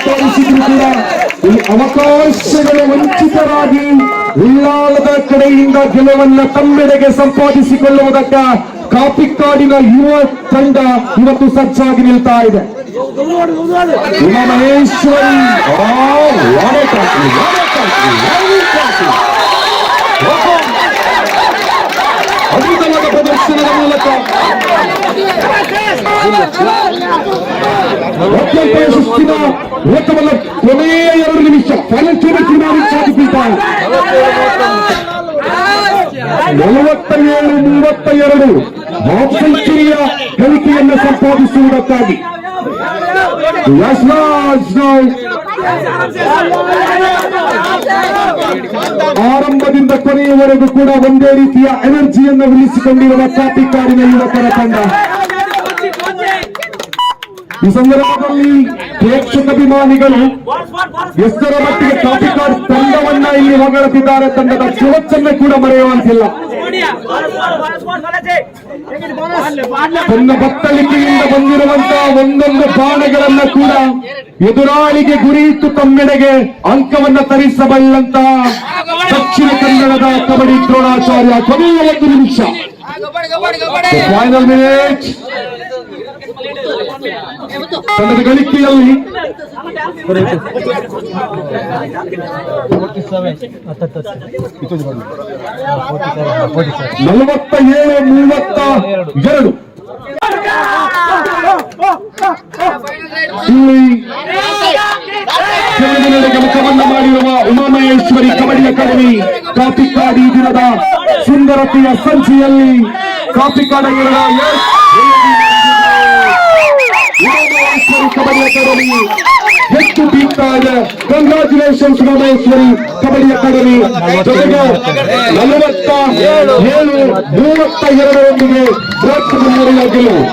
[SPEAKER 3] ತೋರಿಸಿದ್ರು ಕೂಡ ಈ ಅವಕಾಶಗಳ ವಂಚಿತರಾಗಿ ಉಳ್ಳಾಲದ ಕಡೆಯಿಂದ ಗೆಲುವನ್ನ ತಮ್ಮೆಡೆಗೆ ಸಂಪಾದಿಸಿಕೊಳ್ಳುವುದಕ್ಕ ಕಾಪಿಕಾಡಿನ ಯುವ ತಂಡ ಇವತ್ತು ಸಜ್ಜಾಗಿ ನಿಲ್ತಾ ಇದೆ. ಉಮಾಮಹೇಶ್ವರಿ ಅದ್ಭುತವಾದ ಪ್ರದರ್ಶನದ ಮೂಲಕ ಅತ್ಯಂತ ಯಶಸ್ಸಿನ ಓಟವನ್ನ ಕೊನೆಯ 2 ನಿಮಿಷ ಫೈನಲ್ ಸಾಧಿಸಿದ್ದಾರೆ. 47-32 ಹಾಫ್ ಸೆಂಚುರಿಯ ಗಳಿಕೆಯನ್ನು ಸಂಪಾದಿಸುವುದಕ್ಕಾಗಿ ಆರಂಭದಿಂದ ಕೊನೆಯವರೆಗೂ ಕೂಡ ಒಂದೇ ರೀತಿಯ ಎನರ್ಜಿಯನ್ನು ಉಳಿಸಿಕೊಂಡಿರುವ ಕಾಪಿಕಾಡಿನ ಯುವಕರ ತಂಡ. ಈ ಸಂದರ್ಭದಲ್ಲಿ ಪ್ರೇಕ್ಷಕ ಅಭಿಮಾನಿಗಳು ಎಷ್ಟರ ಮಟ್ಟಿಗೆ ಕಾಪಿಕಾಡ್ ತಂಡವನ್ನ ಇಲ್ಲಿ ಹೊಗಳುತ್ತಿದ್ದಾರೆ, ತಂಡದ ಚೊಚ್ಚನ್ನು ಕೂಡ ಮರೆಯುವಂತಿಲ್ಲ. ತನ್ನ ಬತ್ತಳಿಕೆಯಿಂದ ಬಂದಿರುವಂತಹ ಒಂದೊಂದು ಬಾಣಗಳನ್ನ ಕೂಡ ಎದುರಾಳಿಗೆ ಗುರಿಯಿಟ್ಟು ತಮ್ಮೆಡೆಗೆ ಅಂಕವನ್ನ ತರಿಸಬಲ್ಲಂತಹ ದಕ್ಷಿಣ ಕನ್ನಡದ ಕಬಡ್ಡಿ ದ್ರೋಣಾಚಾರ್ಯ. ಕೊನೆಯ 1 ನಿಮಿಷ ಫೈನಲ್ ಮಿನಿಟ್ ತಂಡದ ಗಳಿಕೆಯಲ್ಲಿ 47-32 ಇಲ್ಲಿ ಗೆಲುವಿನೆಡೆಗೆ ಮುಖವನ್ನು ಮಾಡಿರುವ ಉಮಾಮಹೇಶ್ವರಿ ಕಬಡ್ಡಿ ಅಕಾಡೆಮಿ ಕಾಪಿಕಾಡ್ ಈ ದಿನದ ಸುಂದರತೆಯ ಸಂಚಿಯಲ್ಲಿ ಕಾಪಿಕಾಡ್ ಕಬಡ್ಡಿ ಅಕಾಡೆಮಿ ಹೆಚ್ಚು ಬೀಗ್ತಾ ಇದೆ. Congratulations Umamaheshwari kabaddi academy. ಜೊತೆಗೆ 47-32 ಬೃಹತ್ ಮುನ್ನಡೆಯ ಗೆಲುವು.